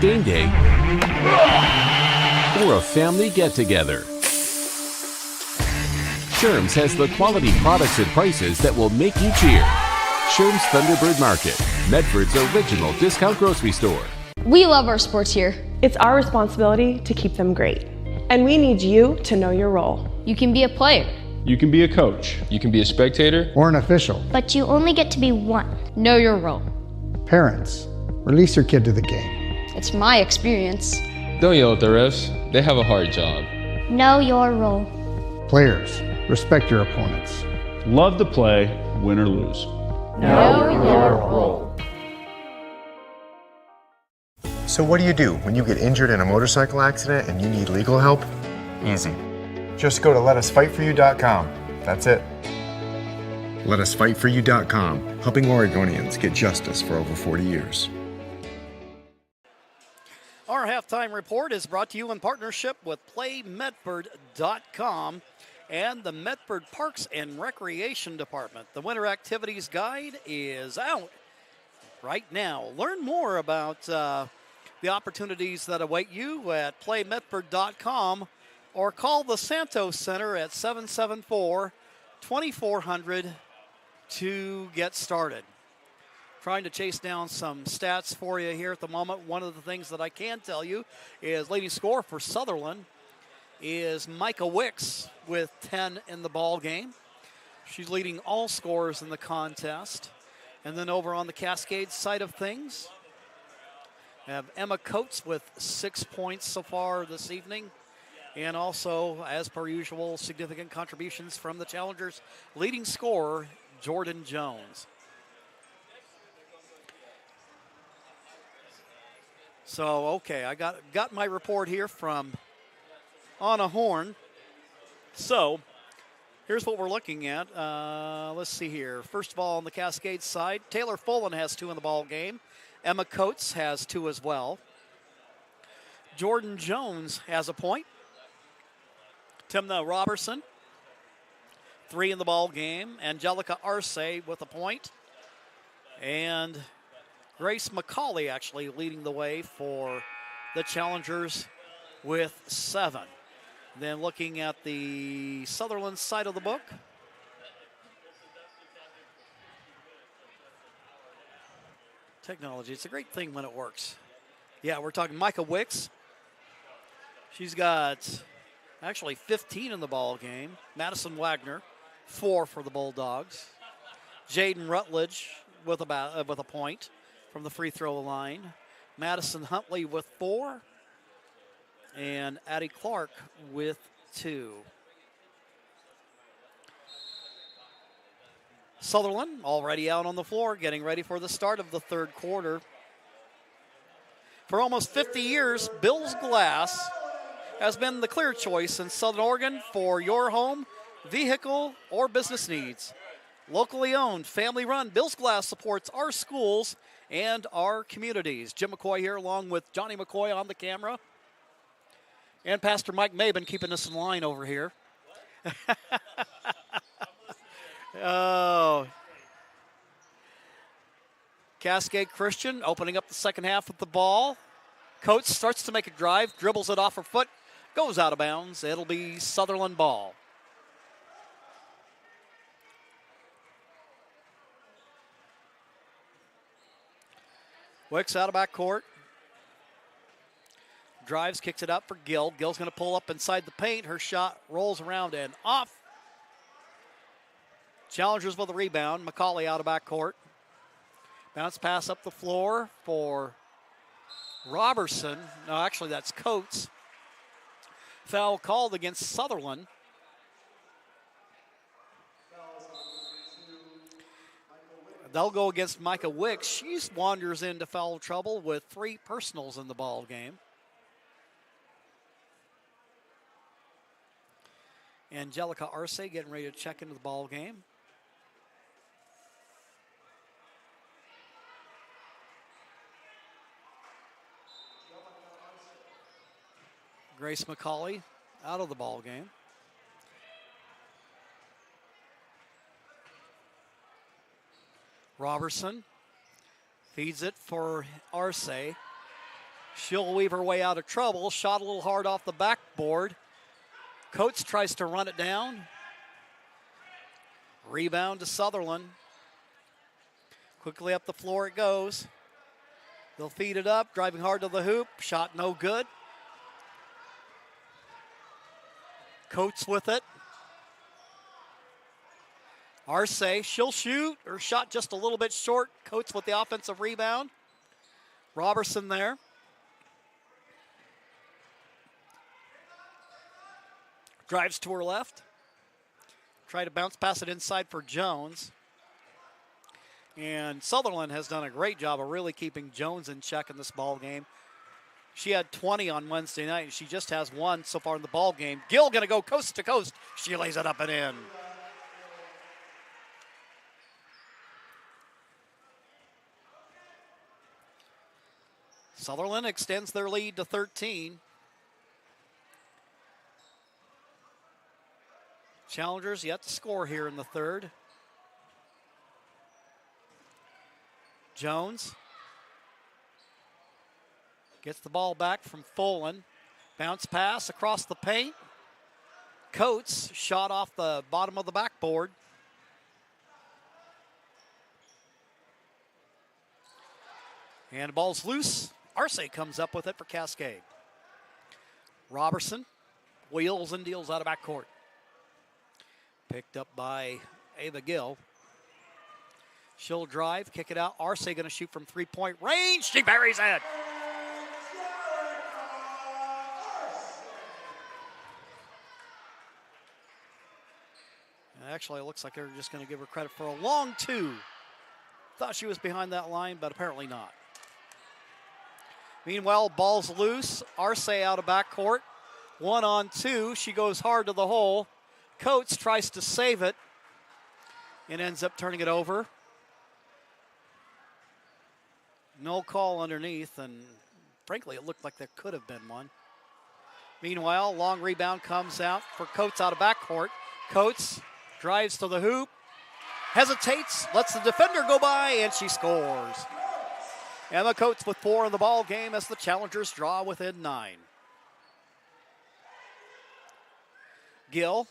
Game day or a family get-together. Sherm's has the quality products and prices that will make you cheer. Sherm's Thunderbird Market, Medford's original discount grocery store. We love our sports here. It's our responsibility to keep them great. And we need you to know your role. You can be a player. You can be a coach. You can be a spectator. Or an official. But you only get to be one. Know your role. Parents, release your kid to the game. It's my experience. Don't yell at the refs. They have a hard job. Know your role. Players, respect your opponents. Love to play, win or lose. Know your role. So what do you do when you get injured in a motorcycle accident and you need legal help? Easy. Just go to letusfightforyou.com. That's it. LetUsFightForYou.com, helping Oregonians get justice for over 40 years. Our halftime report is brought to you in partnership with PlayMedford.com and the Medford Parks and Recreation Department. The Winter Activities Guide is out right now. Learn more about the opportunities that await you at PlayMedford.com or call the Santos Center at 774-2400 to get started. Trying to chase down some stats for you here at the moment. One of the things that I can tell you is leading scorer for Sutherlin is Micah Wicks with 10 in the ball game. She's leading all scorers in the contest. And then over on the Cascade side of things, we have Emma Coates with 6 points so far this evening. And also, as per usual, significant contributions from the Challengers' leading scorer, Jordan Jones. So, okay, I got my report here from Anna Horn. So, here's what we're looking at. Let's see here. First of all, on the Cascade side, Taylor Fullen has 2 in the ball game. Emma Coates has 2 as well. Jordan Jones has a point. Timna Robertson, 3 in the ball game. Angelica Arce with a point. And Grace McCauley actually leading the way for the Challengers with 7. Then looking at the Sutherland side of the book. Technology, it's a great thing when it works. Yeah, we're talking Micah Wicks. She's got actually 15 in the ball game. Madison Wagner, 4 for the Bulldogs. Jaden Rutledge with a point from the free throw line. Madison Huntley with 4. And Addie Clark with 2. Sutherland already out on the floor, getting ready for the start of the third quarter. For almost 50 years, Bill's Glass has been the clear choice in Southern Oregon for your home, vehicle, or business needs. Locally owned, family run, Bill's Glass supports our schools and our communities. Jim McCoy here along with Johnny McCoy on the camera. And Pastor Mike Maben keeping us in line over here. Oh. Cascade Christian opening up the second half with the ball. Coates starts to make a drive, dribbles it off her foot, goes out of bounds. It'll be Sutherland ball. Wicks out of back court. Drives, kicks it up for Gill. Gill's going to pull up inside the paint. Her shot rolls around and off. Challengers with a rebound. McCauley out of back court. Bounce pass up the floor for Robertson. No, actually that's Coates. Foul called against Sutherland. They'll go against Micah Wicks. She wanders into foul trouble with 3 personals in the ball game. Angelica Arce getting ready to check into the ball game. Grace McCauley out of the ball game. Robertson feeds it for Arce. She'll weave her way out of trouble. Shot a little hard off the backboard. Coates tries to run it down. Rebound to Sutherland. Quickly up the floor it goes. They'll feed it up, driving hard to the hoop. Shot no good. Coates with it. Arce, she'll shoot. Her shot just a little bit short. Coates with the offensive rebound. Robertson there. Drives to her left. Try to bounce pass it inside for Jones. And Sutherlin has done a great job of really keeping Jones in check in this ball game. She had 20 on Wednesday night, and she just has 1 so far in the ball game. Gill going to go coast to coast. She lays it up and in. Sutherlin extends their lead to 13. Challengers yet to score here in the third. Jones gets the ball back from Folan. Bounce pass across the paint. Coates shot off the bottom of the backboard. And the ball's loose. Arce comes up with it for Cascade. Robertson wheels and deals out of backcourt. Picked up by Ava Gill. She'll drive, kick it out. Arce going to shoot from three-point range. She buries it. And actually, it looks like they're just going to give her credit for a long two. Thought she was behind that line, but apparently not. Meanwhile, ball's loose. Arce out of backcourt. 1-on-2. She goes hard to the hole. Coates tries to save it and ends up turning it over. No call underneath, and frankly, it looked like there could have been one. Meanwhile, long rebound comes out for Coates out of backcourt. Coates drives to the hoop, hesitates, lets the defender go by, and she scores. Emma Coates with 4 in the ball game as the Challengers draw within 9. Gill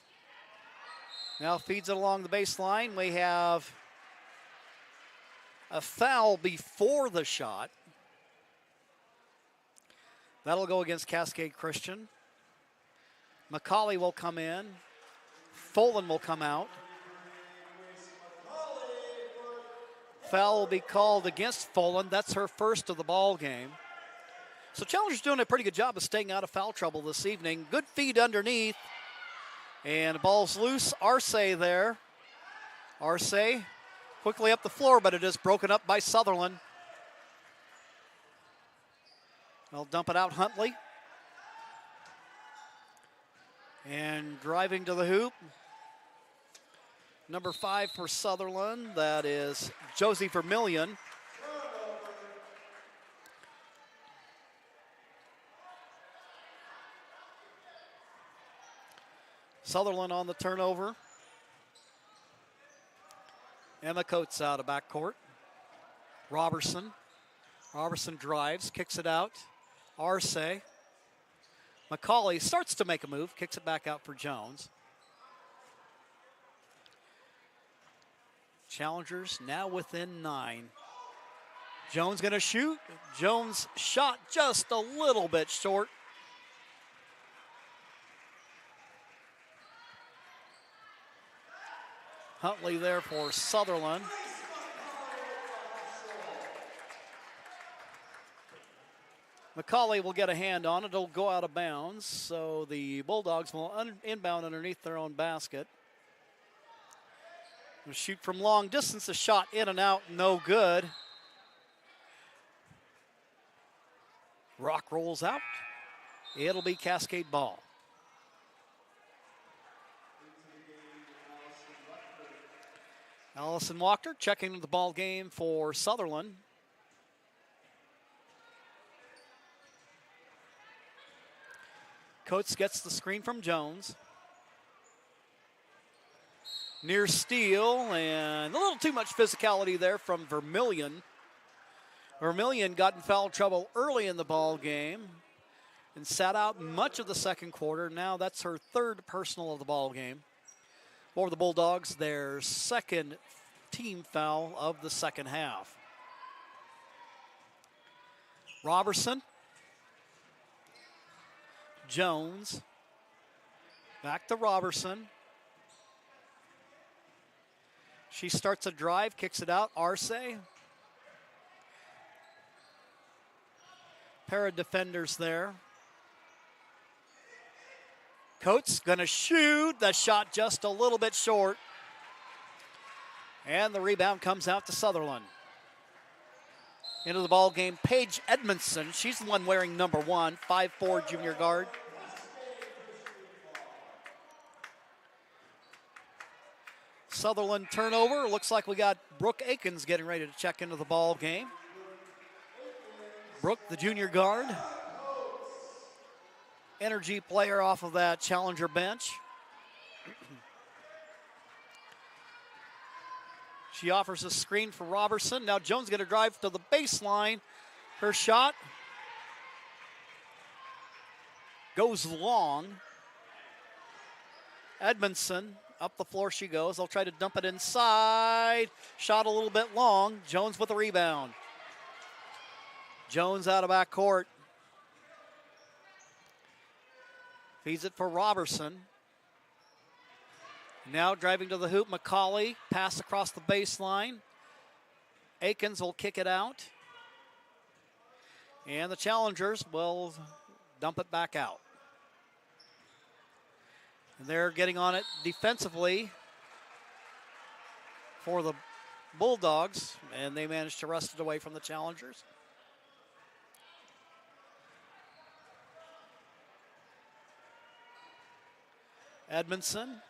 now feeds it along the baseline. We have a foul before the shot. That'll go against Cascade Christian. McCauley will come in. Folan will come out. Foul will be called against Folan. That's her first of the ball game. So Challengers doing a pretty good job of staying out of foul trouble this evening. Good feed underneath. And the ball's loose. Arce there. Arce quickly up the floor, but it is broken up by Sutherlin. They'll dump it out, Huntley. And driving to the hoop. Number 5 for Sutherlin, that is Josie Vermillion. Sutherlin on the turnover. Emma Coates out of backcourt. Robertson drives, kicks it out. Arce. McCauley starts to make a move, kicks it back out for Jones. Challengers now within 9. Jones going to shoot. Jones shot just a little bit short. Huntley there for Sutherlin. McCauley will get a hand on it. It'll go out of bounds, so the Bulldogs will inbound underneath their own basket. They'll shoot from long distance. A shot in and out, no good. Rock rolls out. It'll be Cascade ball. Allison Wachter checking into the ball game for Sutherlin. Coates gets the screen from Jones. Near steal, and a little too much physicality there from Vermillion. Vermillion got in foul trouble early in the ball game and sat out much of the second quarter. Now that's her third personal of the ball game. For the Bulldogs, their second team foul of the second half. Robertson. Jones. Back to Robertson. She starts a drive, kicks it out. Arce. Pair of defenders there. Coates going to shoot. The shot just a little bit short. And the rebound comes out to Sutherlin. Into the ball game, Paige Edmondson. She's the one wearing number 1, 5'4" junior guard. Sutherlin turnover. Looks like we got Brooke Akins getting ready to check into the ball game. Brooke, the junior guard. Energy player off of that challenger bench. She offers a screen for Robertson. Now Jones going to drive to the baseline. Her shot goes long. Edmondson, up the floor she goes. They'll try to dump it inside. Shot a little bit long. Jones with the rebound. Jones out of back court. Feeds it for Robertson. Now driving to the hoop, McCauley. Pass across the baseline. Akins will kick it out. And the challengers will dump it back out. And they're getting on it defensively for the Bulldogs, and they managed to wrest it away from the challengers. Edmondson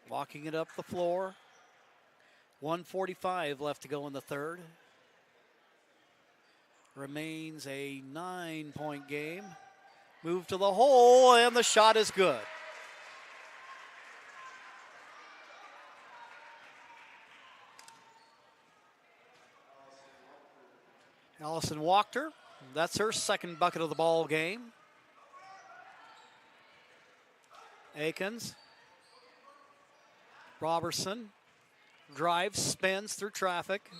walking it up the floor. 1:45 left to go in the third. Remains a 9-point game. Move to the hole, and the shot is good. Allison Wachter, that's her second bucket of the ball game. Akins. Robertson drives, spins through traffic.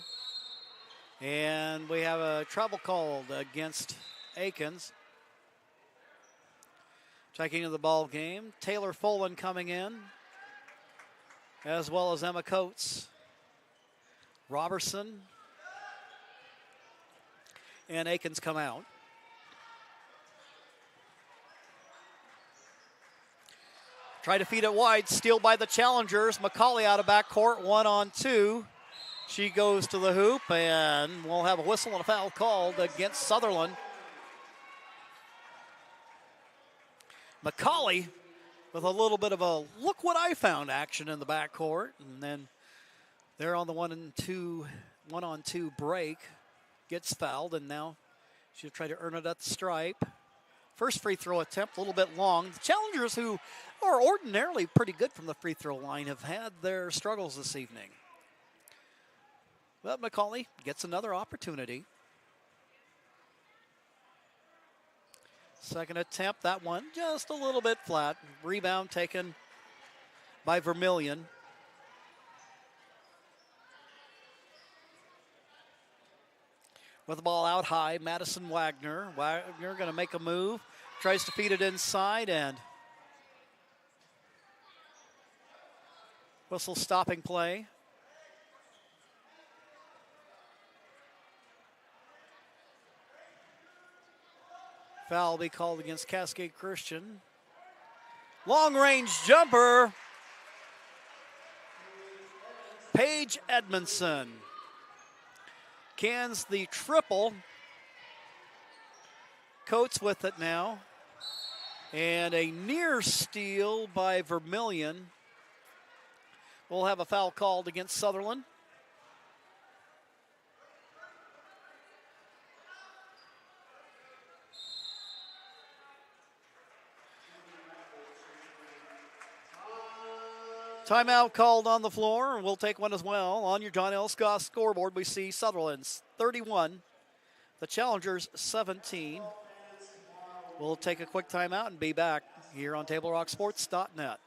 And we have a travel called against Akins. Checking into the ball game. Taylor Folan coming in, as well as Emma Coates. Robertson and Akins come out. Try to feed it wide, steal by the challengers. McCauley out of backcourt, 1-on-2. She goes to the hoop, and we'll have a whistle and a foul called against Sutherlin. McCauley with a little bit of a look what I found action in the backcourt, and then they're on the 1-on-2 break. Gets fouled, and now she'll try to earn it at the stripe. First free throw attempt, a little bit long. The challengers, who are ordinarily pretty good from the free throw line, have had their struggles this evening. But McCauley gets another opportunity. Second attempt, that one just a little bit flat. Rebound taken by Vermillion. With the ball out high, Madison Wagner. Wagner going to make a move. Tries to feed it inside, and whistle stopping play. Foul will be called against Cascade Christian. Long range jumper. Paige Edmondson cans the triple. Coates with it now. And a near steal by Vermillion. We'll have a foul called against Sutherlin. Timeout called on the floor, and we'll take one as well. On your John L. Scott scoreboard, we see Sutherland's 31, the Challengers 17. We'll take a quick timeout and be back here on TableRockSports.net.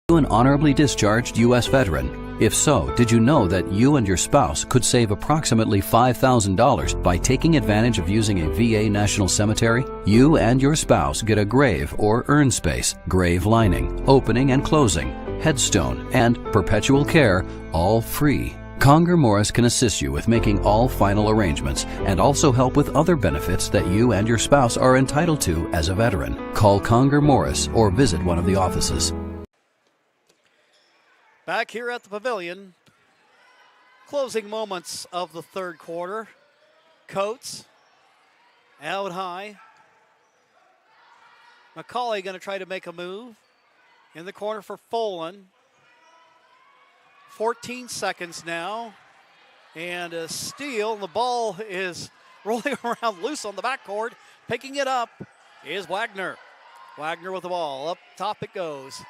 An honorably discharged U.S. veteran. If so, did you know that you and your spouse could save approximately $5,000 by taking advantage of using a VA National Cemetery? You and your spouse get a grave or urn space, grave lining, opening and closing, headstone, and perpetual care, all free. Conger Morris can assist you with making all final arrangements and also help with other benefits that you and your spouse are entitled to as a veteran. Call Conger Morris or visit one of the offices. Back here at the Pavilion, closing moments of the third quarter. Coates out high. McCauley going to try to make a move. In the corner for Folan. 14 seconds now. And a steal. The ball is rolling around loose on the backcourt. Picking it up is Wagner. Wagner with the ball. Up top it goes.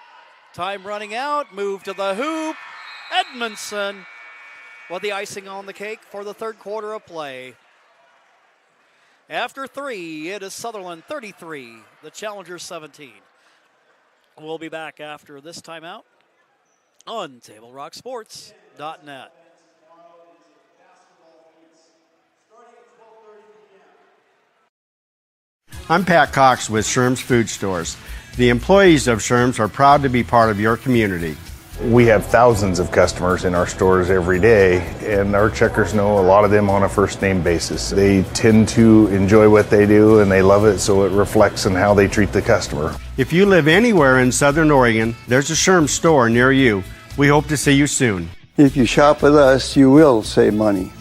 Time running out. Move to the hoop. Edmondson with the icing on the cake for the third quarter of play. After 3, it is Sutherlin 33, the Challengers 17. We'll be back after this timeout on TableRockSports.net. I'm Pat Cox with Sherm's Food Stores. The employees of Sherm's are proud to be part of your community. We have thousands of customers in our stores every day, and our checkers know a lot of them on a first name basis. They tend to enjoy what they do and they love it, so it reflects in how they treat the customer. If you live anywhere in Southern Oregon, there's a Sherm's store near you. We hope to see you soon. If you shop with us, you will save money.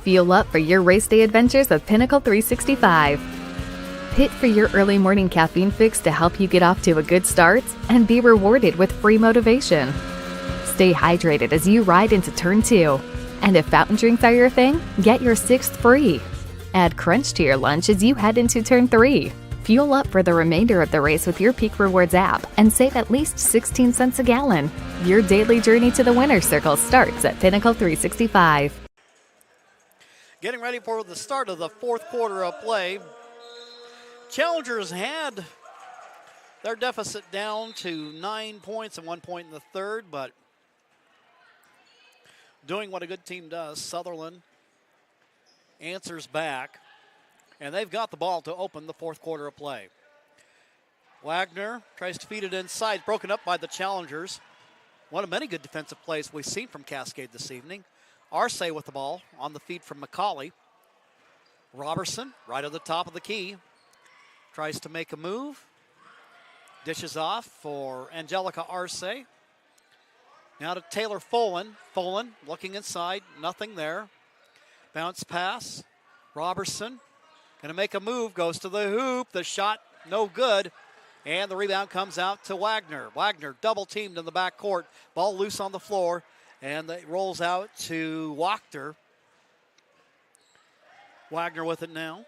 Fuel up for your race day adventures with Pinnacle 365. Pit for your early morning caffeine fix to help you get off to a good start and be rewarded with free motivation. Stay hydrated as you ride into Turn 2. And if fountain drinks are your thing, get your 6th free. Add Crunch to your lunch as you head into Turn 3. Fuel up for the remainder of the race with your Peak Rewards app and save at least 16 cents a gallon. Your daily journey to the winner's circle starts at Pinnacle 365. Getting ready for the start of the fourth quarter of play. Challengers had their deficit down to 9 points and 1 point in the third, but doing what a good team does, Sutherlin answers back, and they've got the ball to open the fourth quarter of play. Wagner tries to feed it inside, broken up by the Challengers. One of many good defensive plays we've seen from Cascade this evening. Arce with the ball on the feed from McCauley. Robertson right at the top of the key. Tries to make a move. Dishes off for Angelica Arce. Now to Taylor Folan. Folan looking inside. Nothing there. Bounce pass. Robertson going to make a move. Goes to the hoop. The shot no good. And the rebound comes out to Wagner. Wagner double teamed in the backcourt. Ball loose on the floor. And it rolls out to Wachter. Wagner with it now.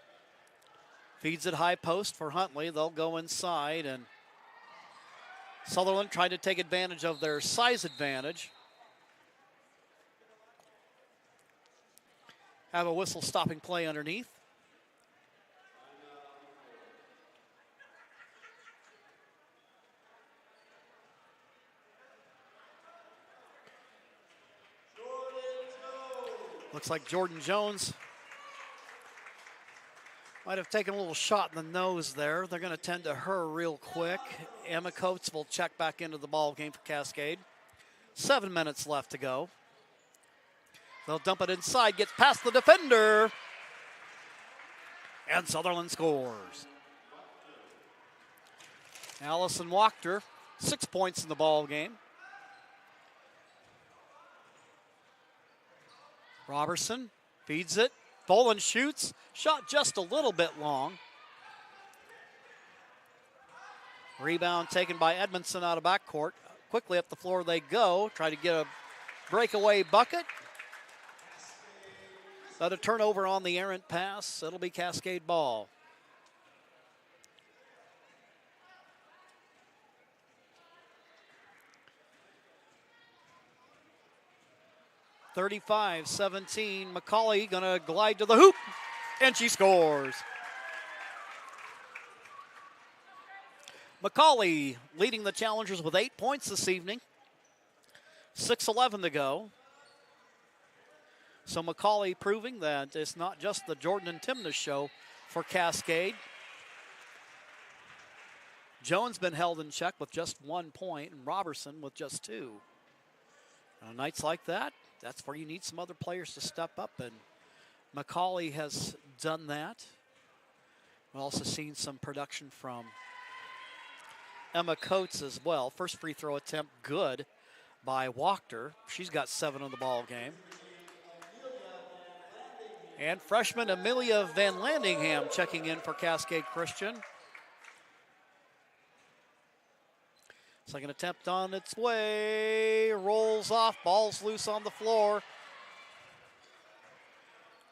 Feeds it high post for Huntley. They'll go inside. And Sutherlin trying to take advantage of their size advantage. Have a whistle stopping play underneath. Looks like Jordan Jones might have taken a little shot in the nose there. They're going to tend to her real quick. Emma Coates will check back into the ball game for Cascade. 7 minutes left to go. They'll dump it inside, gets past the defender. And Sutherlin scores. Allison Wachter, 6 points in the ball game. Robertson feeds it. Folan shoots. Shot just a little bit long. Rebound taken by Edmondson out of backcourt. Quickly up the floor they go. Try to get a breakaway bucket. But a turnover on the errant pass. It'll be Cascade ball. (35-17). McCauley gonna glide to the hoop, and she scores. McCauley leading the challengers with 8 points this evening. 6:11 to go. So McCauley proving that it's not just the Jordan and Timna show for Cascade. Jones been held in check with just 1 point, and Robertson with just 2. On nights like that, that's where you need some other players to step up, and McCauley has done that. We've also seen some production from Emma Coates as well. First free throw attempt good by Wachter. She's got 7 on the ball game. And freshman Amelia Van Landingham checking in for Cascade Christian. Second attempt on its way, rolls off, ball's loose on the floor.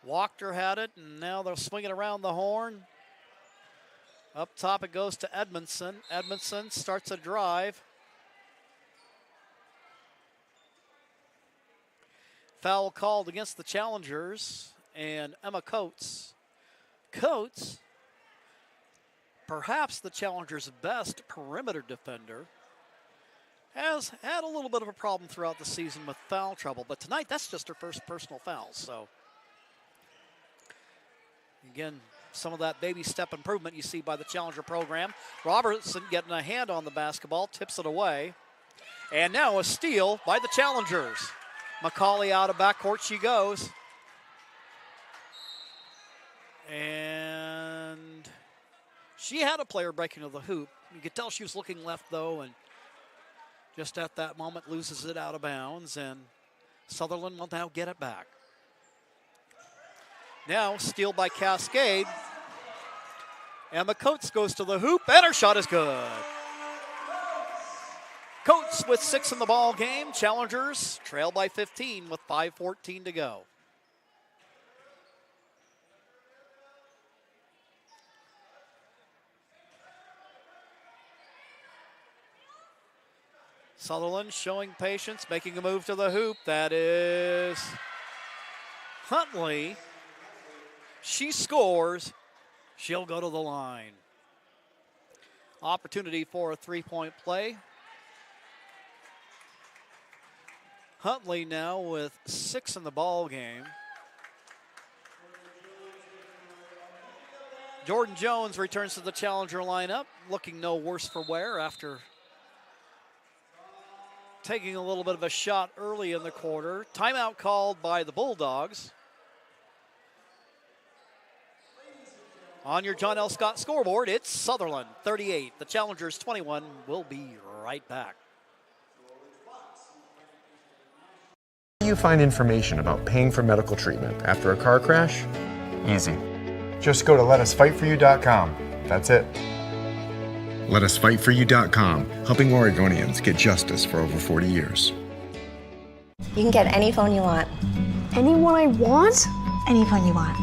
Wachter had it, and now they're swinging around the horn. Up top it goes to Edmondson. Edmondson starts a drive. Foul called against the challengers, and Emma Coates. Coates, perhaps the challengers' best perimeter defender, has had a little bit of a problem throughout the season with foul trouble, but tonight that's just her first personal foul. So again, some of that baby step improvement you see by the challenger program. Robertson getting a hand on the basketball, tips it away. And now a steal by the challengers. McCauley out of backcourt she goes. And she had a player breaking to the hoop. You could tell she was looking left though, and just at that moment loses it out of bounds, and Sutherlin will now get it back. Now steal by Cascade. Emma Coates goes to the hoop, and her shot is good. Coates with 6 in the ball game. Challengers trail by 15 with 5:14 to go. Sutherlin showing patience, making a move to the hoop. That is Huntley. She scores. She'll go to the line. Opportunity for a 3-point play. Huntley now with 6 in the ball game. Jordan Jones returns to the challenger lineup, looking no worse for wear after taking a little bit of a shot early in the quarter. Timeout called by the Bulldogs. On your John L. Scott scoreboard, it's Sutherlin 38. The Challengers 21. We'll be right back. Where do you find information about paying for medical treatment after a car crash? Easy. Just go to letusfightforyou.com. That's it. LetUsFightForYou.com, helping Oregonians get justice for over 40 years. You can get any phone you want. Any one I want? Any phone you want.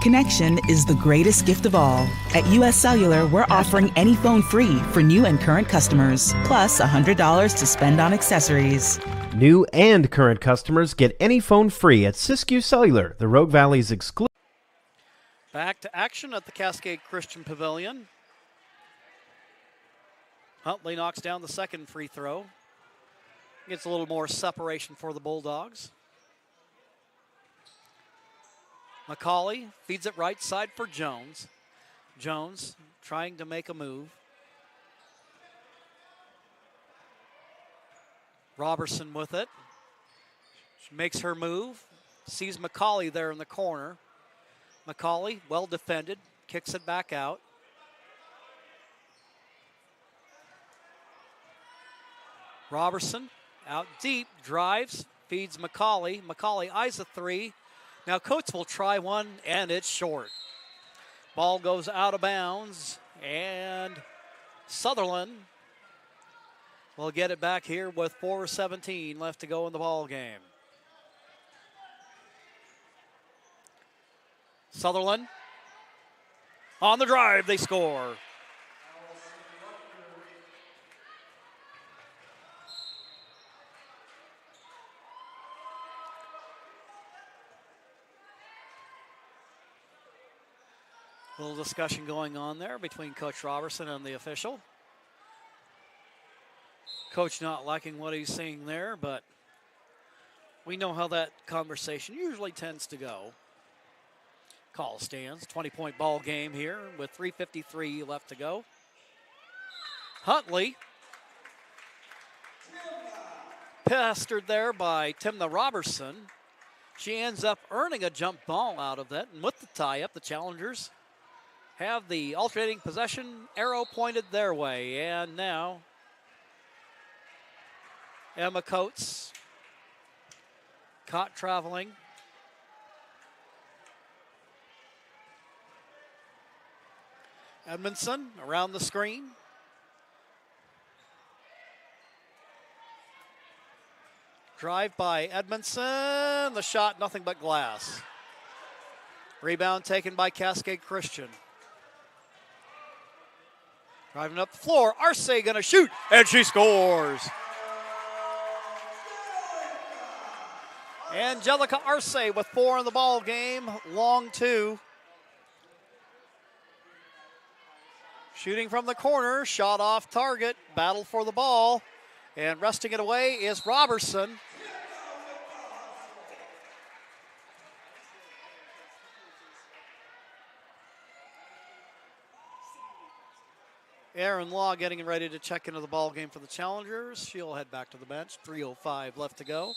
Connection is the greatest gift of all. At US Cellular, we're offering any phone free for new and current customers, plus $100 to spend on accessories. New and current customers get any phone free at Siskiyou Cellular, the Rogue Valley's exclusive. Back to action at the Cascade Christian Pavilion. Huntley knocks down the second free throw. Gets a little more separation for the Bulldogs. McCauley feeds it right side for Jones. Jones trying to make a move. Robertson with it. She makes her move. Sees McCauley there in the corner. McCauley, well defended, kicks it back out. Robertson out deep, drives, feeds McCauley. McCauley eyes a three. Now Coates will try one, and it's short. Ball goes out of bounds, and Sutherlin will get it back here with 4:17 left to go in the ball game. Sutherlin on the drive, they score. A little discussion going on there between Coach Robertson and the official. Coach not liking what he's seeing there, but we know how that conversation usually tends to go. Call stands. 20-point ball game here with 3:53 left to go. Huntley pestered there by Timna Robertson. She ends up earning a jump ball out of that. And with the tie-up, the challengers have the alternating possession arrow pointed their way. And now Emma Coates caught traveling. Edmondson around the screen. Drive by Edmondson. The shot, nothing but glass. Rebound taken by Cascade Christian. Driving up the floor. Arce gonna shoot, and she scores. Angelica Arce with 4 in the ball game. Long 2. Shooting from the corner, shot off target, battle for the ball, and wresting it away is Robertson. Aaron Law getting ready to check into the ball game for the challengers. She'll head back to the bench. 3:05 left to go.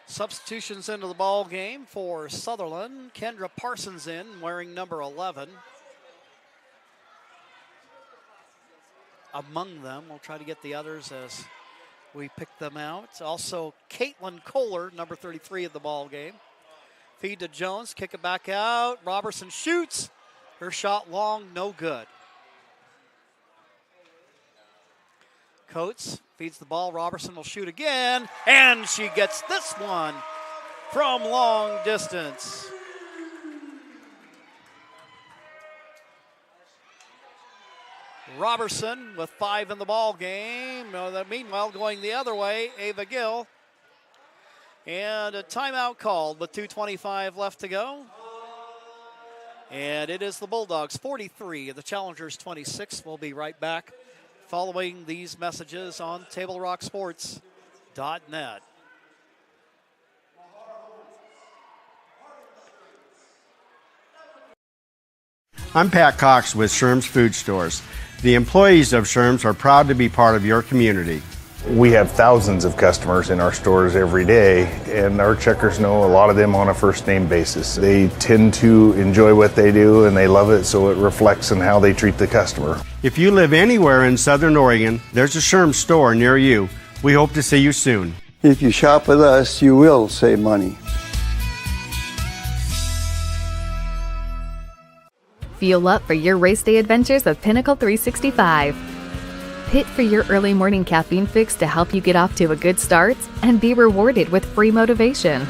Substitutions into the ball game for Sutherlin. Kendra Parsons in, wearing number 11. Among them, we'll try to get the others as we pick them out. Also, Caitlin Kohler, number 33 in the ball game. Feed to Jones, kick it back out. Robertson shoots. Her shot long, no good. Coates feeds the ball. Robertson will shoot again, and she gets this one from long distance. Robertson with 5 in the ball game. Meanwhile, going the other way, Ava Gill. And a timeout called with 2:25 left to go. And it is the Bulldogs 43, the Challengers 26. We'll be right back following these messages on TableRockSports.net. I'm Pat Cox with Sherm's Food Stores. The employees of Sherm's are proud to be part of your community. We have thousands of customers in our stores every day, and our checkers know a lot of them on a first name basis. They tend to enjoy what they do and they love it, so it reflects in how they treat the customer. If you live anywhere in Southern Oregon, there's a Sherm's store near you. We hope to see you soon. If you shop with us, you will save money. Fuel up for your race day adventures with Pinnacle 365. Hit for your early morning caffeine fix to help you get off to a good start and be rewarded with free motivation.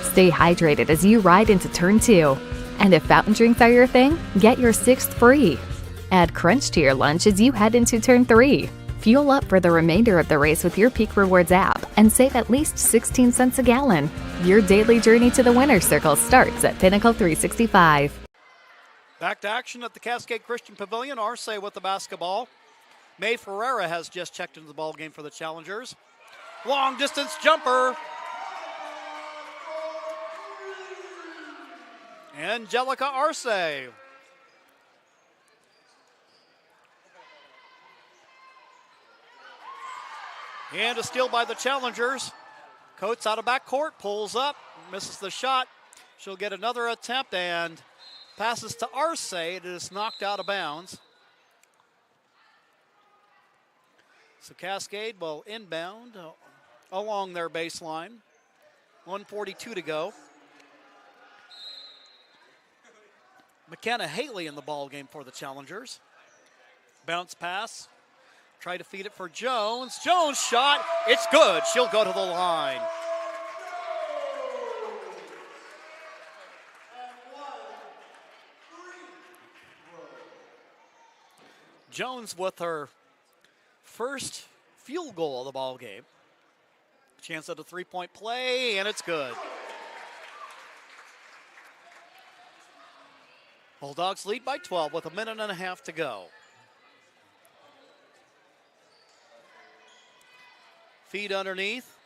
Stay hydrated as you ride into Turn 2. And if fountain drinks are your thing, get your 6th free. Add Crunch to your lunch as you head into Turn 3. Fuel up for the remainder of the race with your Peak Rewards app and save at least 16 cents a gallon. Your daily journey to the winner's circle starts at Pinnacle 365. Back to action at the Cascade Christian Pavilion. Arce with the basketball. May Ferreira has just checked into the ball game for the Challengers. Long distance jumper. Angelica Arce. And a steal by the Challengers. Coates out of backcourt, pulls up, misses the shot. She'll get another attempt and passes to Arce. It is knocked out of bounds. So Cascade will inbound along their baseline. 1:42 to go. McKenna Haley in the ball game for the Challengers. Bounce pass. Try to feed it for Jones. Jones shot. It's good. She'll go to the line. Jones with her first field goal of the ball game. Chance at a three-point play, and it's good. Bulldogs lead by 12 with 1.5 minutes to go. Feed underneath.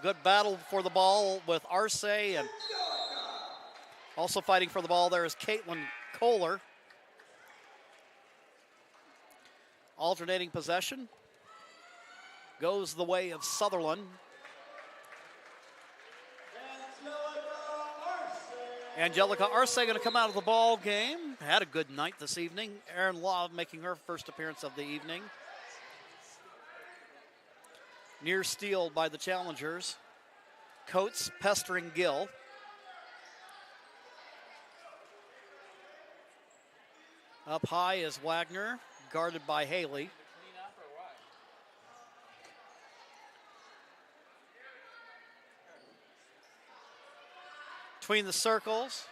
Good battle for the ball with Arce, and also fighting for the ball there is Caitlin Kohler. Alternating possession. Goes the way of Sutherlin. Angelica Arce going to come out of the ball game. Had a good night this evening. Erin Law making her first appearance of the evening. Near steal by the challengers. Coates pestering Gill. Up high is Wagner, guarded by Haley. Between the circles,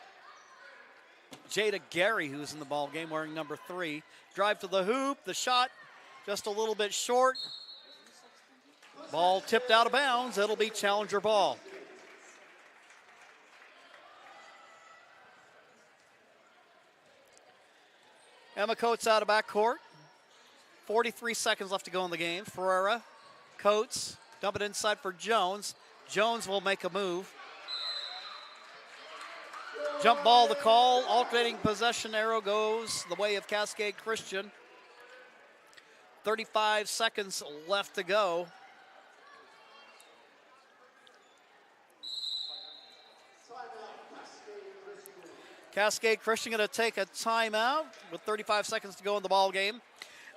Jada Gary, who's in the ball game, wearing number 3. Drive to the hoop, the shot just a little bit short. Ball tipped out of bounds. It'll be challenger ball. Emma Coates out of backcourt. 43 seconds left to go in the game. Ferreira, Coates, dump it inside for Jones. Jones will make a move. Jump ball the call. Alternating possession arrow goes the way of Cascade Christian. 35 seconds left to go. Cascade Christian going to take a timeout with 35 seconds to go in the ball game.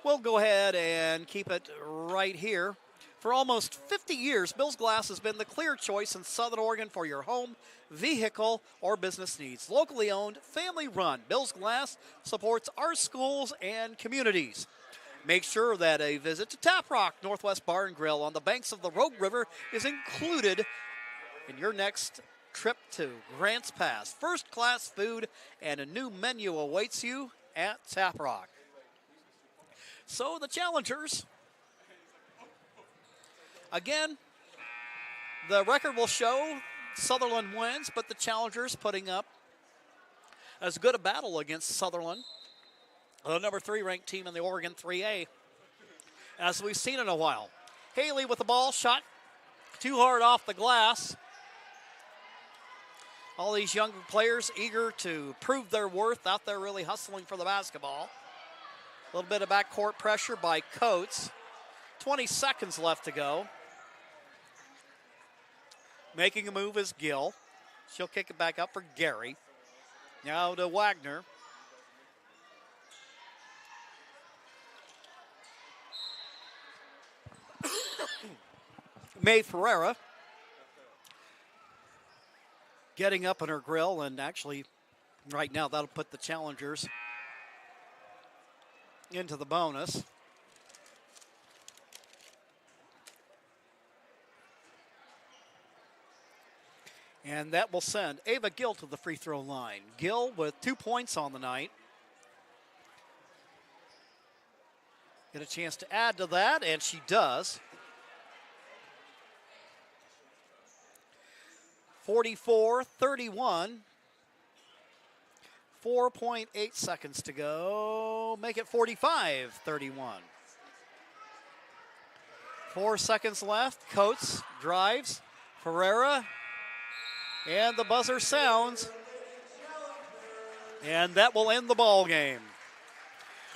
We'll go ahead and keep it right here. For almost 50 years, Bill's Glass has been the clear choice in Southern Oregon for your home, vehicle, or business needs. Locally owned, family run, Bill's Glass supports our schools and communities. Make sure that a visit to Tap Rock Northwest Bar and Grill on the banks of the Rogue River is included in your next trip to Grants Pass. First-class food and a new menu awaits you at Tap Rock. So the challengers, again, the record will show Sutherlin wins, but the challengers putting up as good a battle against Sutherlin, the number 3 ranked team in the Oregon 3A, as we've seen in a while. Haley with the ball, shot too hard off the glass. All these young players eager to prove their worth, out there really hustling for the basketball. A little bit of backcourt pressure by Coates. 20 seconds left to go. Making a move is Gill. She'll kick it back up for Gary. Now to Wagner. May Ferreira getting up in her grill, and actually right now that'll put the challengers into the bonus. And that will send Ava Gill to the free throw line. Gill with 2 points on the night. Get a chance to add to that, and she does. 44-31. 4.8 seconds to go. Make it 45-31. 4 seconds left. Coates drives. Ferreira. And the buzzer sounds. And that will end the ball game.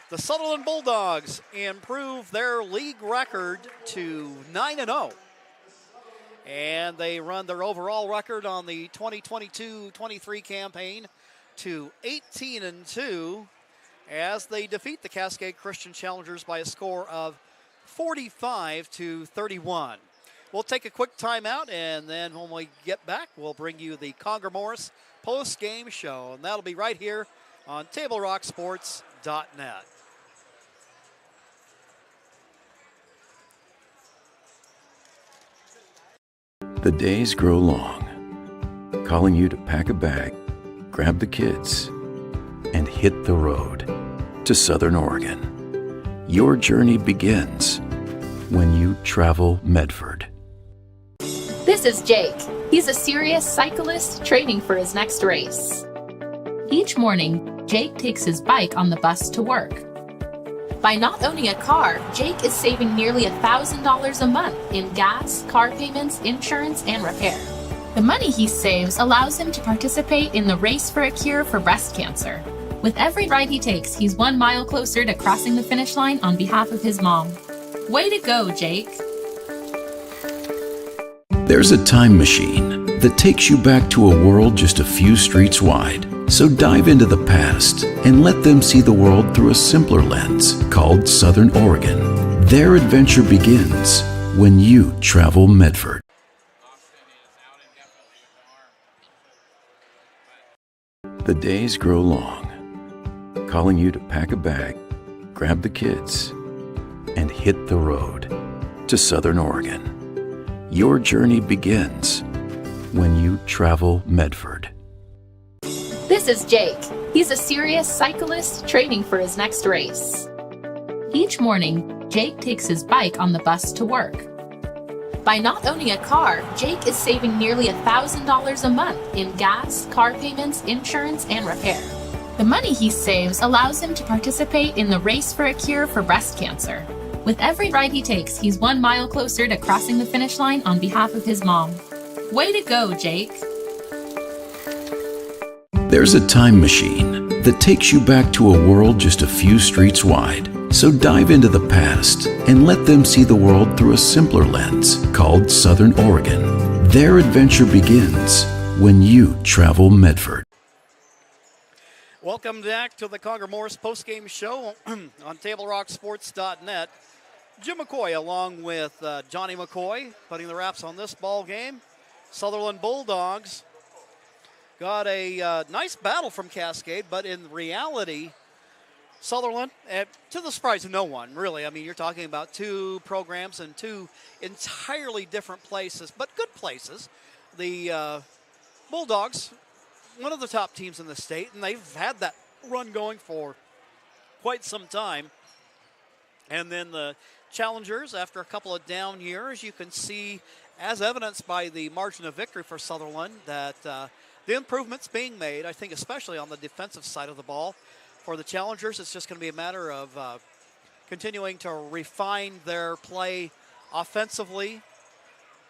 The Sutherlin Bulldogs improve their league record to 9-0. And they run their overall record on the 2022-23 campaign to 18-2 as they defeat the Cascade Christian Challengers by a score of 45-31. We'll take a quick timeout, and then when we get back, we'll bring you the Conger Morris post-game show, and that'll be right here on TableRockSports.net. The days grow long, calling you to pack a bag, grab the kids, and hit the road to Southern Oregon. Your journey begins when you travel Medford. This is Jake. He's a serious cyclist training for his next race. Each morning, Jake takes his bike on the bus to work. By not owning a car, Jake is saving nearly $1,000 a month in gas, car payments, insurance, and repair. The money he saves allows him to participate in the race for a cure for breast cancer. With every ride he takes, he's 1 mile closer to crossing the finish line on behalf of his mom. Way to go, Jake! There's a time machine that takes you back to a world just a few streets wide. So dive into the past and let them see the world through a simpler lens called Southern Oregon. Their adventure begins when you travel Medford. The days grow long, calling you to pack a bag, grab the kids, and hit the road to Southern Oregon. Your journey begins when you travel Medford. This is Jake. He's a serious cyclist training for his next race. Each morning, Jake takes his bike on the bus to work. By not owning a car, Jake is saving nearly $1,000 a month in gas, car payments, insurance, and repair. The money he saves allows him to participate in the race for a cure for breast cancer. With every ride he takes, he's 1 mile closer to crossing the finish line on behalf of his mom. Way to go, Jake! There's a time machine that takes you back to a world just a few streets wide. So dive into the past and let them see the world through a simpler lens called Southern Oregon. Their adventure begins when you travel Medford. Welcome back to the Conger Morris postgame show on TableRockSports.net. Jim McCoy along with Johnny McCoy putting the wraps on this ball game. Sutherlin Bulldogs got a nice battle from Cascade, but in reality, Sutherlin, to the surprise of no one, really. I mean, you're talking about two programs in two entirely different places, but good places. The Bulldogs, one of the top teams in the state, and they've had that run going for quite some time. And then the Challengers, after a couple of down years, you can see, as evidenced by the margin of victory for Sutherlin, that the improvements being made, I think especially on the defensive side of the ball. For the Challengers, it's just going to be a matter of continuing to refine their play offensively,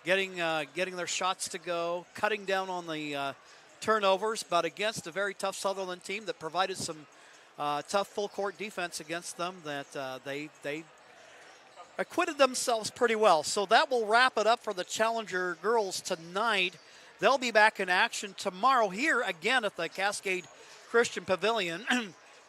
getting their shots to go, cutting down on the turnovers, but against a very tough Sutherlin team that provided some tough full-court defense against them, that they acquitted themselves pretty well. So that will wrap it up for the Challenger girls tonight. They'll be back in action tomorrow here again at the Cascade Christian Pavilion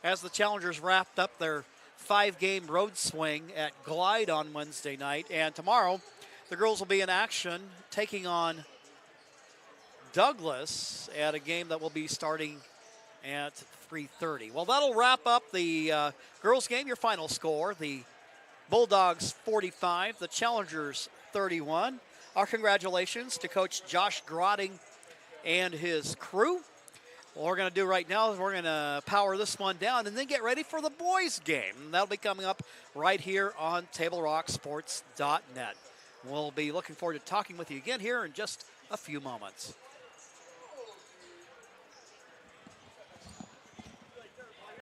as the Challengers wrapped up their 5-game road swing at Glide on Wednesday night. And tomorrow, the girls will be in action taking on Douglas at a game that will be starting at 3:30. Well, that'll wrap up the girls game. Your final score, the Bulldogs 45, the Challengers 31. Our congratulations to Coach Josh Grotting and his crew. What we're going to do right now is we're going to power this one down and then get ready for the boys' game. And that'll be coming up right here on TableRockSports.net. We'll be looking forward to talking with you again here in just a few moments.